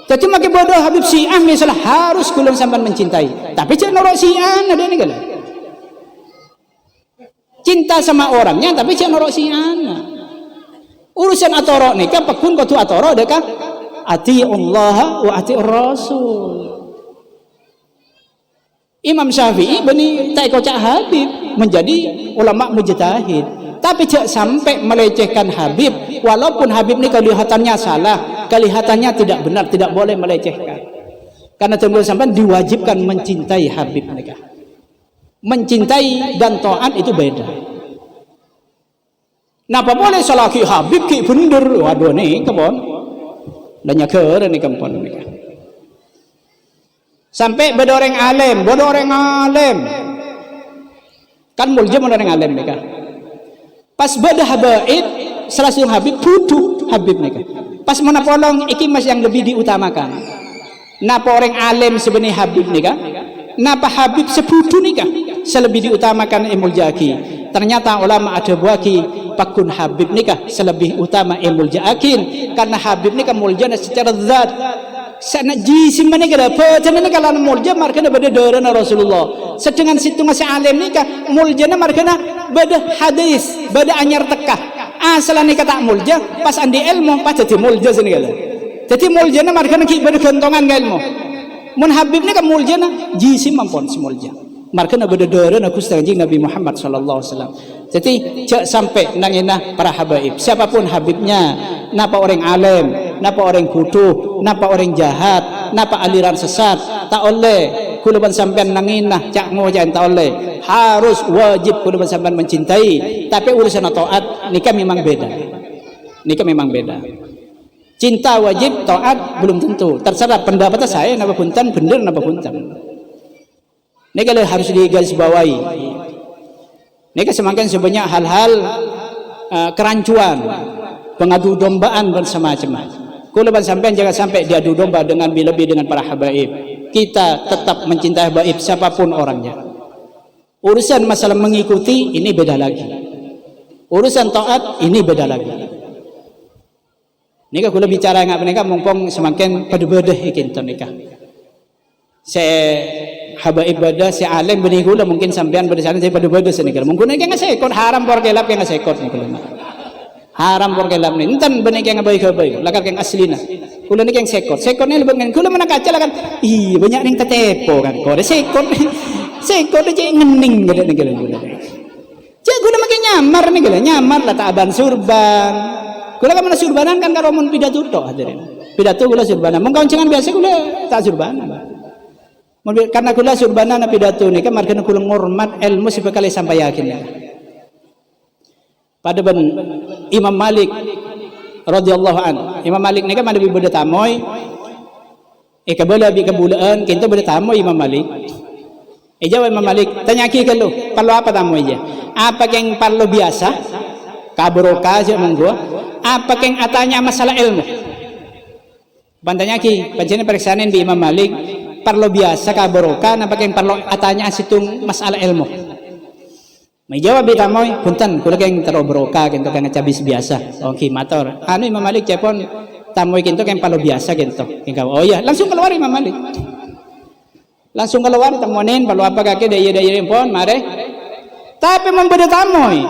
Jadi makin bodoh Habib Syiah misalnya harus kulon sampai mencintai. Tapi jangan norok Syiah ada nih kalau. Cinta sama orangnya tapi jangan norok Syiah. Urusan atoro nikah pekun kau tu atoro dekah atiullah wa atiur rasul. Imam Syafi'i bani tak kocak Habib menjadi ulama mujtahid, tapi jangan sampai melecehkan Habib walaupun Habib ini kelihatannya salah, kelihatannya tidak benar, tidak boleh melecehkan. Karena teman sampai diwajibkan mencintai Habib mereka. Mencintai dan taat itu beda. Napa boleh salaki Habib ki bener, waduh nih kebon, dan nyaker nih kebon nih. Sampai beda orang alim, bodoh orang alim, kan muljam orang alim nih. Pas beda habaib, selasung Habib butuh Habib nih. Pas mana polong iki mas yang lebih diutamakan. Napa orang alim sebenarnya Habib nih kan? Napa Habib sebutu nih kan? Selebih diutamakan ilmu jaki. Ternyata ulama ada buaki pakun Habib nikah selebih utama ilmu jakin karena Habib nikah muljana secara zat sana jisim mana kira pecah ini kalau muljana markana beda darana Rasulullah sedangkan situ masih alim nikah muljana markana beda hadis beda anyar tekah asal nikah tak mulja pas andi ilmu pas jadi mulja sini kala jadi muljana markana ki beda gantongan ilmu mun Habib nikah muljana jisim mampun si mulja markana beda darana kustanjing Nabi Muhammad sallallahu alaihi wasallam. Jadi cak sampai nanginah para habaib siapapun habibnya, napa orang alim, napa orang bodoh, napa orang jahat, napa aliran sesat, tak oleh kula ban sampean nanginah cak ngojan taole harus wajib kula ban sampean mencintai, tapi urusan taat nikah memang beda. Nikah memang beda. Cinta wajib, taat belum tentu. Terserah pendapat saya napa punten bener napa punten. Nikah harus digarisbawahi. Nikah semakin sebanyak hal-hal kerancuan, pengadu dombaan dan semacamnya. Kula ban sampean jangan sampai diadu domba dengan lebih dengan para habaib. Kita tetap mencintai habaib siapapun orangnya. Urusan masalah mengikuti ini beda lagi. Urusan taat ini beda lagi. Nikah kula bicara ngak menika mumpung semakin pada bedah ikin nikah. Saya habaib bada si alim benih kula mungkin sampean pada sana saya pada bedah senikah. Mungkin nikah sekot haram por kelap yang sekot kula. Haram por kelap ni entan benih yang baik-baik lakar yang aslina. Kula ni yang sekot ni lebih ngan kula mana kaca kan ih banyak yang tetepo kan kau sekot aja ngening gede nih kula cek kula makin nyamar nih kula nyamar lah tak aban surban kula kan mana surbanan kan kalau mau pidato tok hadirin pidato kula surbanan mau kauncingan biasa kula tak surbanan karena kula surbanan pidato nih kan markana kula ngormat ilmu sebekali sampai yakin ya. Pada ben Imam Malik radhiyallahu an. Imam Malik ni kan ada beda tamoy. Kabala bi kabulaan kinto beda tamoy Imam Malik. Jawab Imam Malik, tanya ki kalau perlu apa tamoy je? Apa yang perlu biasa? Kabroka je monggo. Apa yang atanya masalah ilmu? Bantanya ki, pancene periksaane bi Imam Malik perlu biasa kabroka apa yang perlu atanya situng masalah ilmu? May jawab kita moy punten kula keng terobroka kento kang cabis biasa. Oke mator. Anu Imam Malik cepon tamoy kento keng palo biasa kento. Kengkaw oh ya langsung keluar Imam Malik. Langsung keluar tamonin palo apa kaki daya pon mare. Tapi membeda tamoy.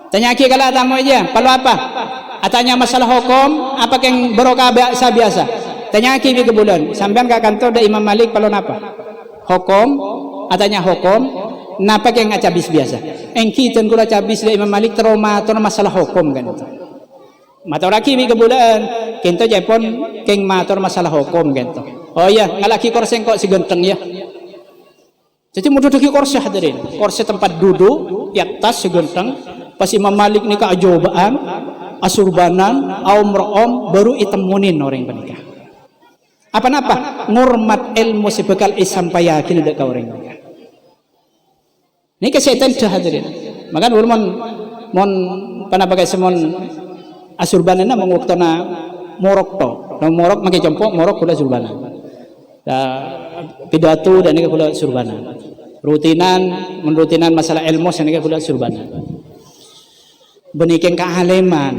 Tanya ki kala tamoy aja palo apa? Atanya masalah hukum apa keng beroka biasa. Tanya ki bi kebulan. Sampean ka kantor da Imam Malik palo napa? Hukum atanya hukum napa yang cabis biasa engki ten kula cabis da Imam Malik trauma to masalah hukum kan itu mator laki mi kebulaan kento japon keng mator masalah hukum kan itu oh iya ngalaki korsen kok si genteng ya jadi mau duduk korse hadirin korse tempat duduk di atas si genteng pas Imam Malik ni keajobaan asurbanan aum baru itemunin orang penikah apa-apa ngormat ilmu sebekal sampai yakin dak orang penikah. Ini kesehatan dah hadirin. Maka mon panapakai semon asurbanana menguktona morok to. Morok makai compok morok kula surbana. Pidato dan ini kula surbana. Rutinan masalah ilmu ini kula surbana. Benikeng kealeman.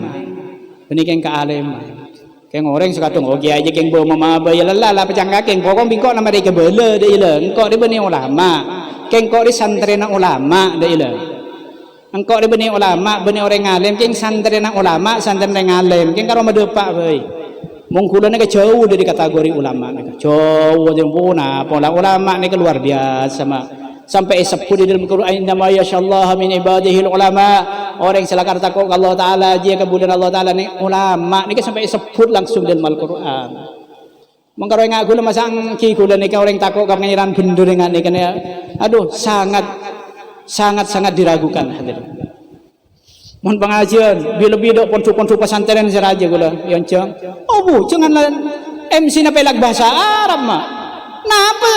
Keng orang sekatung oke aja keng bawa mama bayar lala pecangga keng pokok bingkok nama dia kebele dia ilang engkau dia benih ulama. Kengkok di santrena ulama dah ilah. Engkau di benih ulama, benih orang alim. Keng santrena ulama, santrena alim. Keng karo madepak boy. Mungkulan ni jauh dari kategori ulama. Jauh dari puna. Pola ulama ni luar biasa. Sampai sebut di dalam Quran nama yashallah min ibadihi ulama. Orang yang selakar takut Allah Taala dia kemudian Allah Taala ni ulama. Ni sampai sebut langsung dalam Al-Quran. Mengkaro ngak kula masang ki kula nika orang takut kang ngiran bendur ngak nika aduh sangat diragukan hadirin. Mohon pengajian bila ponco-ponco pesantren seraja kula yoncong. Oh bu janganlah MC na pelak bahasa Arab mah. Napa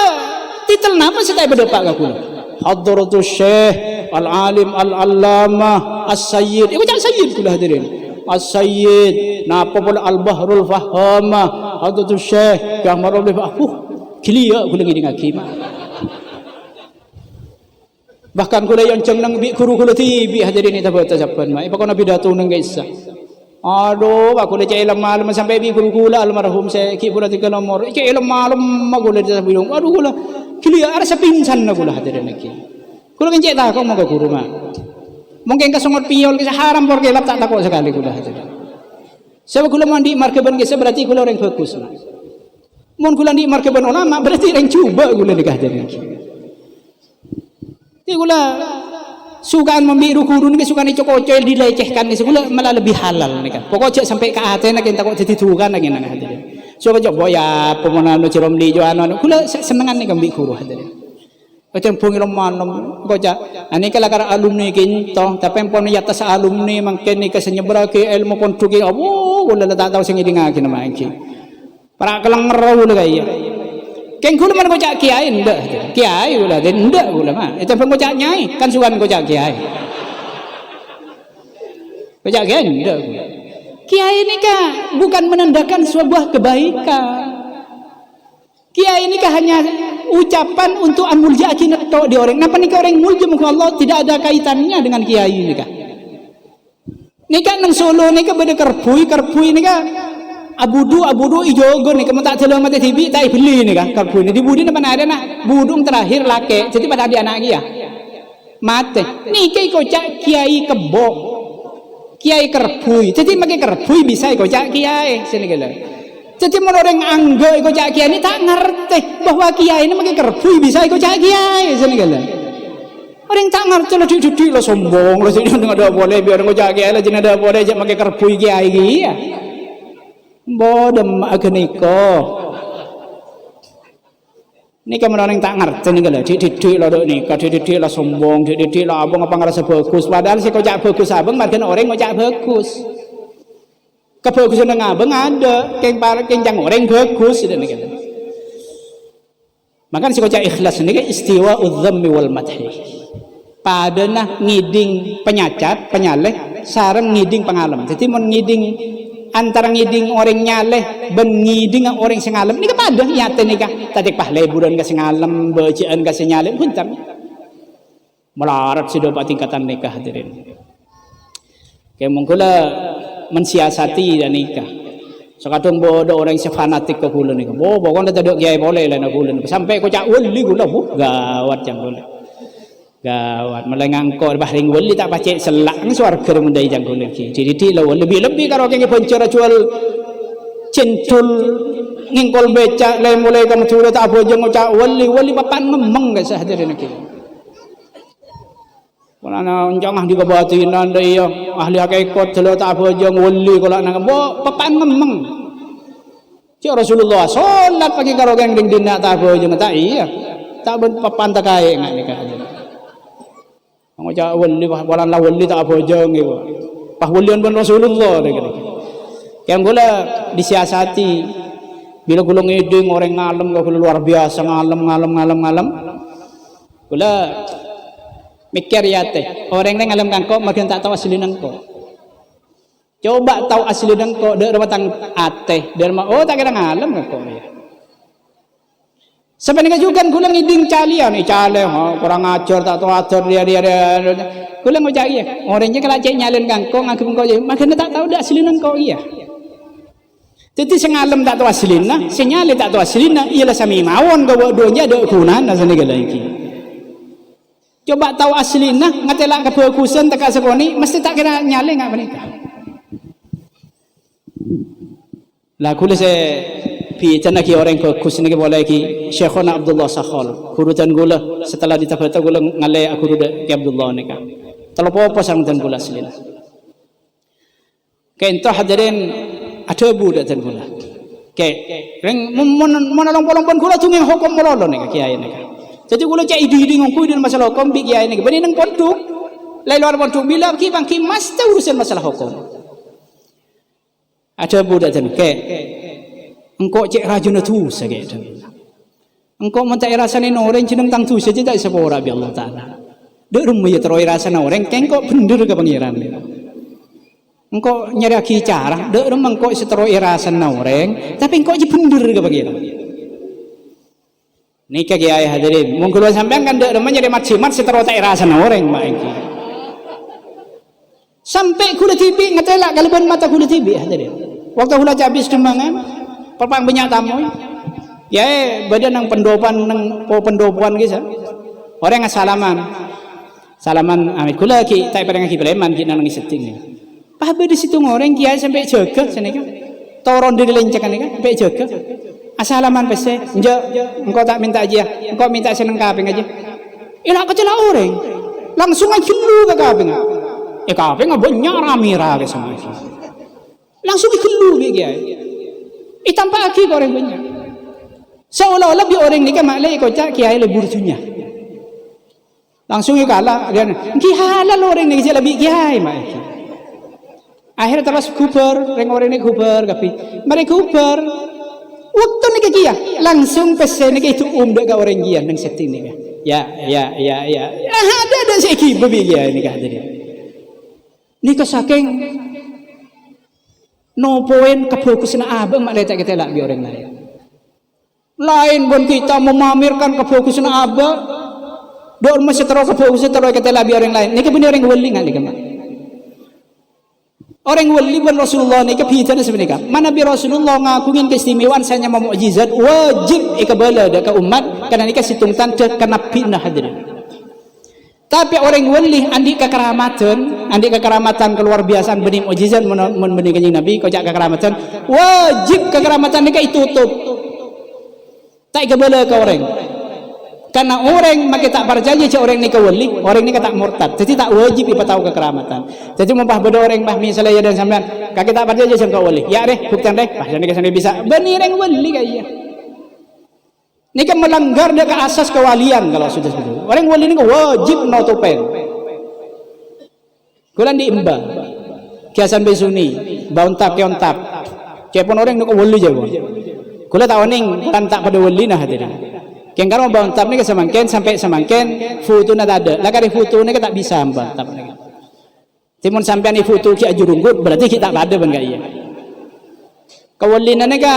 titel napa saya berdepak ka kula. Hadratus Syekh Al-Alim Al-Allamah As-Sayyid. Iku jangan sayyid kula hadirin. As-Sayyid napa pula Al-Bahrul Fahama Hadratus Syekh yang marul kilia kula ngini ngaki bahkan kula yang nang bi guru kula tibi hadirin ita bata japan ma ipa kono pidato nang guys aduh aku le cai malam sampai bi guru kula almarhum saya ki kula 3 nomor cai malam magula di bilung aduh kula kilia ada sepinsan na kula hadirin iki kula kan cai takok mo ka guru ma mungkin kasongot piol kasi haram por kelap tak takok sekali kula hadirin. Sebab kula mandi markaban kita berarti kula orang fokus. Mun kula di markaban ulama berarti orang cuba kula nikah jadi. Ti kula sukaan membiru kurun ke sukaan dicokocel dilecehkan ke kula malah lebih halal nikah. Pokoknya sampai ke ate nak kita kok jadi turukan lagi nang hadirin. So kau coba ya pemenang cirom di Joano, kula senengan ni kami guru hadirin. Macam pengilom malam kau cak, ani kalau kara alumni kinto, tapi pun nyata sa alumni mungkin ni kesenyebra ke ilmu pun tuki, kula tak tahu sengi dengar kena maiki. Para kelang merau lagi ya. Keng kula mana kau cak kiai ndak, kiai kula, ndak kula mah. Itu pun kau cak nyai, kan sukan kau cak kiai. Kau cak kiai ndak. Kiai ini kah bukan menandakan sebuah kebaikan. Kiai ini kah hanya ucapan untuk amulja akinat di orang. Napa nikah orang mulja muka Allah tidak ada kaitannya dengan kiai ini kah? Nikah nang Solo nikah beda kerpui nikah abudu ijogo nikah tak celong mati tibi tak beli nikah kerpui ini dibudi napa ada nak budung terakhir laki jadi pada dia anak dia mate nikah kocak kiai kebo. Kiai kerpui, jadi makai kerpui bisa ikut cak kiai sini gila. Jadi orang anggo ikut cak kiai ini tak ngerti bahwa kiai ini makai kerpui bisa ikut cak kiai sini gila. Orang tak ngerti lo cuci lo sombong lo sini ada boleh biar ikut cak kiai lo jadi ada boleh jadi makai kerpui kiai dia. Bodem ageniko. Ini kan orang tak ngerti ni kalau dididik lah ni, dididik lah sombong, dididik lah abang apa ngerasa bagus. Padahal si kocak bagus abang, makin orang kocak bagus. Kebagusan dengan abang ada, keng orang bagus itu ni kalau. Maka si kocak ikhlas ni kan istiwa udzammi wal madhi. Padana ngiding penyacat, penyaleh, sarang ngiding pengalam. Jadi mau ngiding antara ngiding orang nyaleh ben ngiding orang sing alam ni kepada nyata ni kah tadi pahleburan ka sing alam bacaan ka sing nyaleh punten melarat sudah tingkatan nikah hadirin kaya mungkula mensiasati dan nikah sekadang bodo orang yang fanatik ke kula nikah pokoknya tak ada kiai boleh lah nak kula sampai ko cak wali kula gawat jang kula gawat melengang kau bahring wali tak pacek selak swarga mendai jangkul lagi jadi dia lebih kalau keng pencera jual centul ngingkol becak lain mulai kan sudah tak apa jeng cak wali papan memeng guys hadirin lagi kalau nak jangan dikebatinan dia ahli hakikat kalau tak apa jeng wali kalau nak papan memeng cak Rasulullah solat pagi kalau keng ding dina tak apa jeng tak iya tak papan tak kaya nggak nikah Ngajak wali walan la wali tak apa jeng gitu. Pah walian pun Rasulullah gitu. Yang gula disiasati bila gula ngiding orang ngalem gula luar biasa ngalem. Gula mikir ya teh. Orang yang ngalem kangko makin tak tahu asli nangko. Coba tahu asli nangko dak batang ateh, der oh tak kira ngalem kok ya. Sebenarnya juga kulang ngiding calian ni cale kurang ajar tak tahu ajar dia kulang ngajak iya orangnya kalau cek nyalin kangkong aku kau je makanya tak tahu dak aslinan kau iya jadi sengalam tak tahu aslina senyale tak tahu aslina ialah sami mawon kau doanya ada kunan asane lagi coba tahu aslina ngatelak kebagusan tak sekoni mesti tak kira nyale ngak menikah lah kula se pi tanaki orang bagus ni boleh ki Syekhona Abdullah Sakhal kurutan gula setelah ditafata gula ngale aku ruda ki Abdullah ni kan telepo sang dan gula selina ke entah hadirin ada budak dan gula ke reng monolong polong gula tungeng hukum mololo ni kiai ni kan jadi gula cak idi ngongku di masalah hukum bi kiai ni bani nang pondok lai luar pondok bila ki bang ki mas tahu urusan masalah hukum ada budak dan ke engkau cek rajuna tu saja. Engkau mentai rasanya orang cenang tang tu saja tak sepora bi Allah Taala. Dek rumah ya teroi rasanya orang, kengkau bener ke pangeran. Engkau nyari aki cara, dek rumah engkau seteroi rasanya orang, tapi engkau je bener ke pangeran. Nikah kiai hadirin, mungkin sampean kan dek rumah nyari mat seteroi tak rasanya orang baik. Sampai kulit tibi ngetelak kalaban mata kulit tibi hadirin. Waktu hula habis demangan. Perpang banyak tamu ya badan nang pendopan nang pendopan gitu orang yang salaman amit kula ki tak pada ngaki preman ki nang setting ni pah di situ orang kiai sampai jaga sini kan toron dari lencakan ni kan sampai jaga asalaman pese engkau tak minta aja engkau minta seneng kaping aja ilah kecelah orang langsung aja lu ke kaping kaping banyak ramira ke sama langsung ikelu kiai Tampak aki ke orang banyak. Seolah-olah bi orang ni kan maklai kocak kiai lebih bursunya. Langsung kalah dia. Ki halal orang ni lebih kiai mak. Akhirnya terus kuber, orang ni kuber tapi mereka kuber. Waktu ni kia langsung pesen ni itu dek orang gian nang setting ni. Ya. Ada seki bebi dia ni kata dia. Ni ke saking no point kefokusan abang mak letak kita lah bi orang lain. Lain pun kita memamerkan kefokusan abang, dor masih terus kefokusan terus kita lah bi orang lain. Ni ke benar orang wali ngali ke mak. Orang wali pun Rasulullah ni ke pitan sebenarnya. Mana bi Rasulullah ngakungin keistimewaan sanya mukjizat wajib ikabala dekat umat karena ni ke situngtan kena pindah hadirin. Tapi orang wali andi kekeramatan keluar biasaan benih mukjizat benih kanjeng Nabi kocak kekeramatan wajib kekeramatan ni itu tutup. Tak kebala ke orang. Karena orang makin tak percaya je orang ni ke wali, orang ni tak murtad. Jadi tak wajib ipa tahu kekeramatan. Jadi mumpah beda orang bah misalnya dan sampean kaki tak percaya je ke wali. Ya deh, buktian deh. Bah jadi kesan bisa. Benih orang wali kaya. Ini kan melanggar dia ke asas kewalian kalau sudah seperti itu. Orang wali ini wajib notupen. Kulan diimba. Kiasan besuni, bauntap kiontap. Cepon orang nak wali je. Kulan tak oning kan tak pada wali nah hadirin. Keng karo bauntap ni ke sampai semangken foto nak ada. Lah kali foto ni ke tak bisa bauntap ni. Timun sampai ni foto ki ajurunggut berarti kita tak ada pun kaya. Kewalian ni ke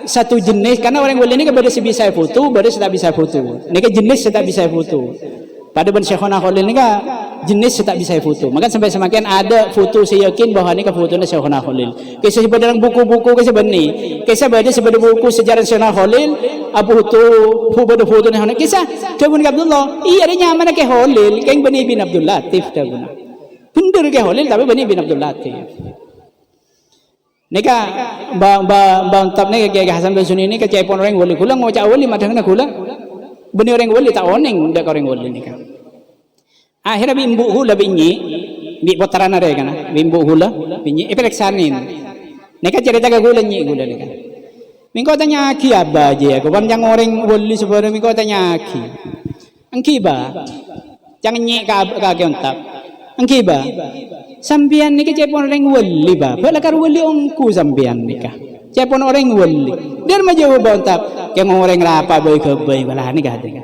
satu jenis karena orang wali ni kan berada bisa foto, berada tak bisa foto. Ni kan jenis tak bisa foto. Pada ben Syekhona Khalil ni kan jenis tak bisa foto. Maka sampai semakin ada foto saya yakin bahawa ni kan foto ni Syekhona Khalil. Kisah dalam buku-buku kisah beni. Kisah berada sebagai buku sejarah Syekhona Khalil, apa foto ni kisah Kabun Abdullah. Iya dia nyaman ke Khalil, keng beni bin Abdul Latif dah guna. Bener ke Khalil tapi beni bin Abdul Latif. Nika bang tap ni Kiai Hasan bin Sunni ni ke cepon orang wali kula ngocak wali madang na kula benih orang wali tak oning dak orang wali nika akhirnya bimbu hula binyi bi potaran are kana bimbu hula binyi epeleksanin nika cerita ke kula nyi kula nika mingko tanya ki aba je aku panjang orang wali sebab mingko tanya ki angki ba jangan nyi ka ontap angki ba sambian ni ke cepon orang wali ba pelakar wali ongku sambian ni ka cepon orang wali dia majawab bantap ke orang rapa boy ke boy balah ni ka hati ka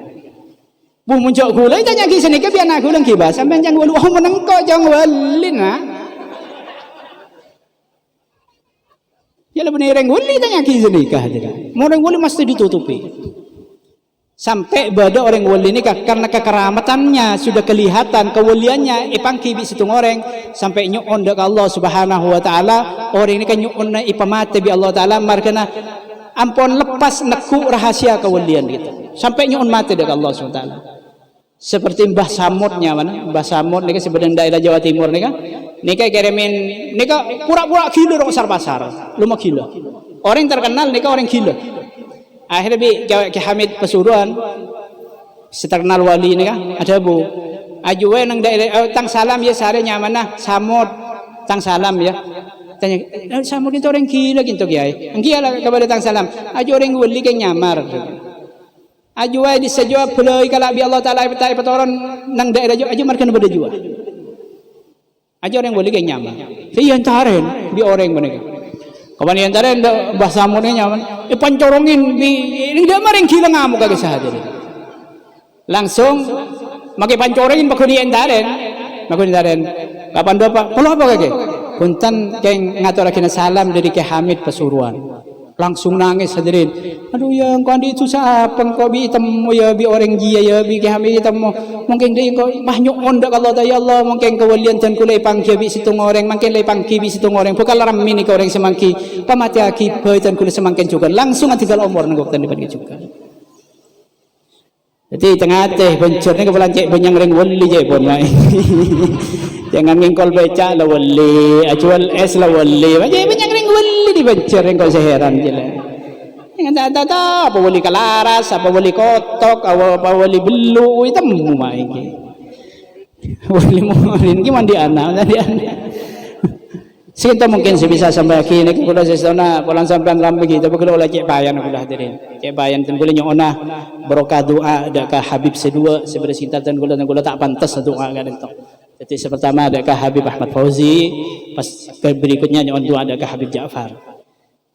bu muncul gula tanya ki sini ke biar aku lang kiba sambian jangan wali oh meneng ko jangan wali na ya lah bener orang wali tanya ki sini ka hati ka orang wali mesti ditutupi sampai pada orang wali ini karena kekeramatannya sudah kelihatan kewaliannya ipangki bi situng orang sampai nyuon dak Allah Subhanahu wa taala orang ini kan nyuon ipamate bi Allah taala markana ampun lepas neku rahasia kewalian gitu sampai nyuon mate dak Allah Subhanahu wa taala seperti Mbah Samudnya mana Mbah Samud ni sebenarnya daerah Jawa Timur ni kan kirimin pura-pura gila rong pasar lumah gila orang terkenal orang gila. Akhirnya Ki Hamid Pasuruan terkenal wali ni kan ada bu ajuwe nang daerah tang salam ya sare nyamanah samud tang salam ya tanya samud itu orang gila gitu kiai angkia lah kepada tang salam aju orang wali ke nyamar ajuwe disejua pelai kalau bi Allah taala petoron nang daerah aju markan pada jua aju orang wali ke nyamar saya antaren bi orang mereka kapan antara bahasa amunnya nyaman pancorongin ini dia maring gila ngamuk kagak sahaja langsung makai pancorongin bakuni antaren kapan doa pak kalau apa kagak punten keng ngatur akhirnya salam dari Ki Hamid Pasuruan langsung nangis hadirin aduh ya engkau andi susah apa engkau bi temu ya bi orang gia ya bi Ki Hamid temu mungkin dia engkau mahnyuk ondak Allah ya Allah mungkin kewalian dan kulai pangki bi situng orang mungkin lay pangki bi situng orang bukan laram mini ke orang semangki pamati aki boy dan kulai semangkin juga langsung atigal umur nengok dan dipan juga jadi tengah teh bencurnya kebelan cek benyang ring wali je pun jangan ngengkol beca la wali acual es la wali aja benyang ring wali di bencur engkau seheran je lah jangan tak apa wali kalaras apa wali kotok apa wali belu itu mumma iki wali murin ki mandi anak Sinta mungkin sebisa sampai akhir ni kula sesona pulang sampean lambe kita kula ulah cek bayan kula hadirin. Cek bayan ten kula nyona barokah doa adakah Habib sedua sebenarnya sinta ten kula tak pantas doa kan itu. Jadi pertama adakah Habib Ahmad Fauzi, pas berikutnya nyon doa adakah Habib Ja'far.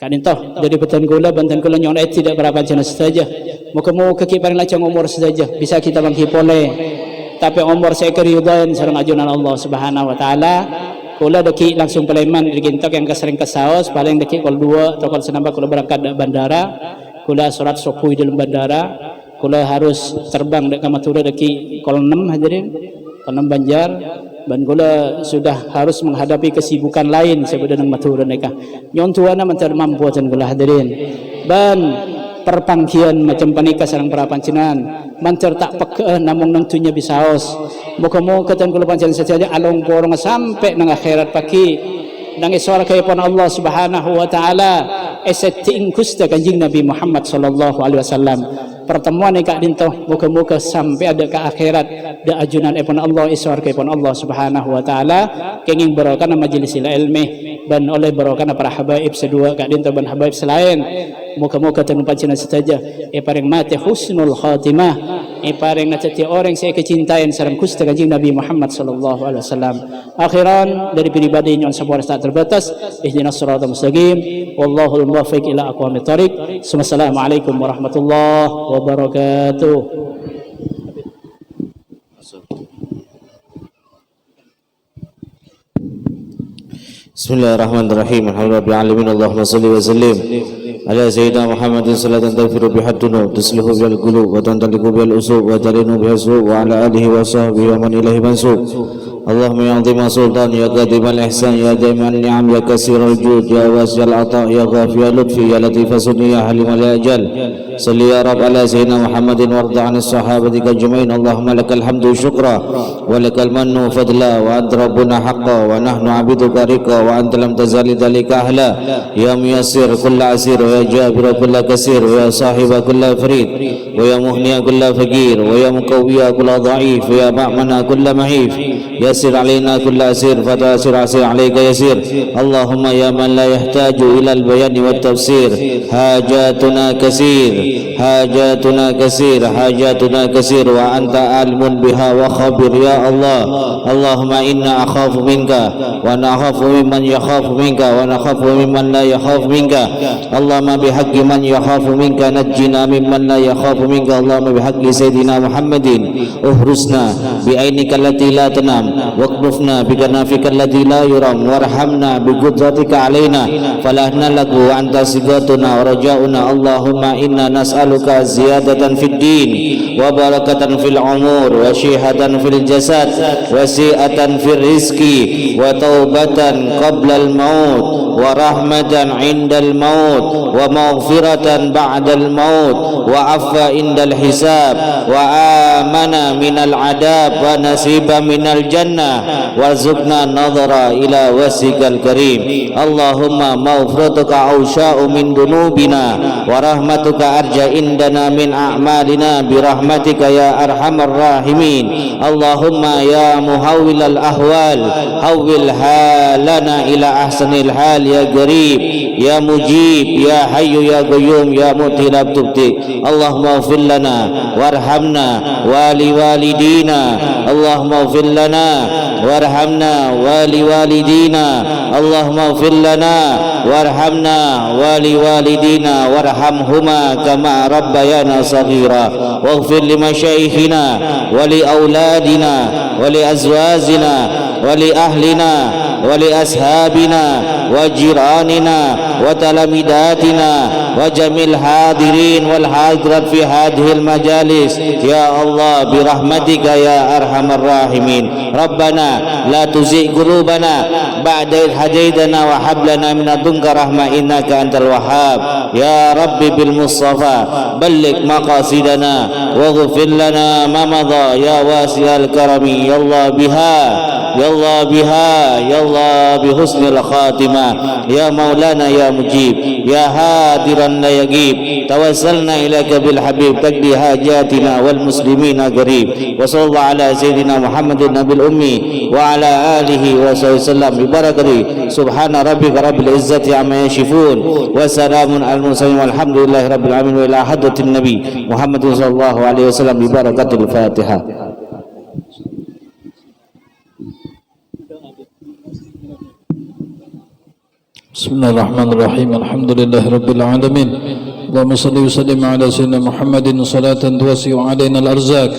Kan itu dari beton kula banten kula nyon tidak berapa jenis saja. Muka-muka kiparin lacang umur saja bisa kita menghipole. Tapi umur saya keriudan sareng ajunan Allah Subhanahu wa taala. Kula deki langsung Palembang di Gintok yang kesering ke Saos paling deki kol 2 atau kol senambah kula berangkat dari bandara kula surat sopui dalam bandara kula harus terbang ke Madura deki kol 6 hadirin kol 6 Banjar dan kula sudah harus menghadapi kesibukan lain sebenarnya Madura neka nyontuana mentar mampu kula hadirin dan perpangkian macam panika sareng para pancenan mancer tak peke namun nangtunya bisaos muka-muka tan kula pancen saja along porong sampai nang akhirat pagi nang iswar kaypon Allah Subhanahu wa taala eseti ingkusta kanjing Nabi Muhammad sallallahu alaihi wasallam pertemuan eka dinto muka-muka sampai ada ke akhirat da ajunan epon Allah iswar kaypon Allah Subhanahu wa taala kenging barokah majelis ilmi dan oleh barokah para habaib sedua kak dinto ban habaib selain muka-muka tan pancen saja paring mati husnul khatimah paring natati orang saya kecintaan sareng kusta kanjing Nabi Muhammad sallallahu alaihi wasallam akhiran dari pribadi nyon sabar tak terbatas ihdinas siratal mustaqim wallahul muwaffiq ila aqwamit thoriq. Wassalamualaikum warahmatullahi wabarakatuh. Bismillahirrahmanirrahim. Alhamdulillahirabbil alamin. Allahumma shalli wa sallim ala sayyidina Muhammadin salatan taghfiru biha dunub tuslihu bil qulub wa tantaliqu bil usub wa talinu biha su wa ala alihi wa sahbihi wa man ilahi mansub. Allahumma ya azima sultan ya qadimal ihsan ya daiman ni'am ya kasiral jud ya wasi'al ata ya ghafiyal lutfi ya latifas sunni ya halimal ajal. Salli ya rab ala sayyidina Muhammadin warda' anis sahabatika ajmain. Allahumma lakal hamdu syukra wa lakal mannu fadla wa anta rabbuna haqqa wa nahnu 'abiduka riqa wa anta lam tazali dhalika ahla ya muyassir kulla asir wa ya jabir kulla kasir wa ya sahiba kulla farid wa ya muhniya kulla faqir wa ya muqawwiya kulla dha'if wa ya ba'mana kulla mahif yasir alaina kulla asir fatasir asir alayka yasir. Allahumma ya man la yahtaju ila al-bayan wa tafsir hajatuna kasir hajatuna kasir hajatuna kasir wa anta alimun biha wa khabir ya Allah. Allahumma inna akhafu minka wa nakhafu mimman yakhafu minka wa nakhafu mimman la yakhafu minka. Allahumma bihaqqi man yakhafu minka najjina mimman la yakhafu minka. Allahumma bihaqqi sayyidina Muhammadin uhrusna bi'ainika allati la tanam waqnufna bikanafika allati la yuram warhamna biqudratika alaina falahna laku wa anta sigatuna wa rajauna. Allahumma inna nas'aluka ziyadatan fid din wa barakatan fil umur wa syihatan fil jasad wa si'atan fil rizki wa taubatan qabla al maut wa rahmatan indal maut wa maghfiratan ba'dal maut wa afwa indal hisab wa amana minal adab wa nasiba minal jannah warzuqna nadhara ila wasikal karim. Allahumma maghfiratuka awsha'u min dunubina wa rahmatuka arja indana min a'malina birahmatika ya arhamar rahimin. Allahumma ya muhawwilal ahwal hawwil halana ila ahsanil hal ya garib ya mujib ya hayyu ya qayyum ya mutilab tubti. Allahumma ighfir lana warhamna wa liwalidina. Allahumma ighfir lana warhamna wa liwalidina. Allahumma ighfir lana warhamna wa liwalidina warhamhuma kama rabbayana saghira. Waghfir li masyayikhina wa li auladina wa li azwajina wa li ahlina wa li ashabina wa jiranina wa talamidatina wa jamil hadirin wal hadirat fi hadhil majalis ya Allah birahmatika ya arhamar rahimin. Rabbana la tuzigh qulubana ba'da idh hadaitana wa hab lana min ladunka rahmah innaka antal wahhab. Ya Rabbi bil Mustafa balligh maqasidana waghfir lana ma madha ya wasi'al karami ya Allah biha ya Allah biha ya Allah bihusnil khatimah ya maulana ya mujib ya hadiran la yagib tawassalna ilaika bil habib taqdi hajatina wal muslimina qarib wa sallallahu ala sayyidina Muhammadin nabil ummi wa ala alihi wa sallam bi barakati subhana rabbika rabbil izzati amma yasifun wa salamun al mursalin walhamdulillahi rabbil alamin wa ila hadratin nabi Muhammadin sallallahu alaihi wasallam bi barakatil Fatihah. Bismillahirrahmanirrahim. Alhamdulillahirabbil alamin. Allahumma salli wa sallim ala sayyidina Muhammadin salatan tuwasi'u alaina al-arzaq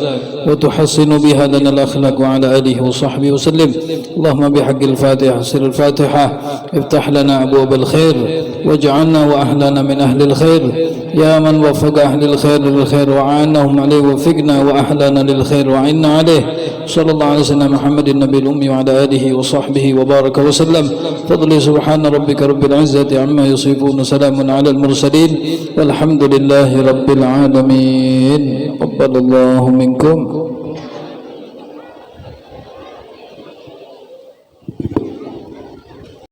wa tuhassinu biha lana al-akhlaq wa ala alihi wa sahbihi wa sallim. Allahumma bihaqqil Fatiha sir al-Fatiha iftah lana abwab al-khair waj'alna wa ahlana min ahli al-khair ya man waffaqa ahli al-khair lil khair wa a'annahum alayhi wa fiqna wa ahlana lil khair wa inna alayhi sallallahu alaihi wasallam Muhammadin nabiyil ummi wa ala alihi wa sahbihi wa baraka wa sallam. Fadli subhana rabbika rabbil izzati amma yasifun salamun ala al-mursalin walhamdulillahi rabbil alamin. Taqabbalallahu minkum.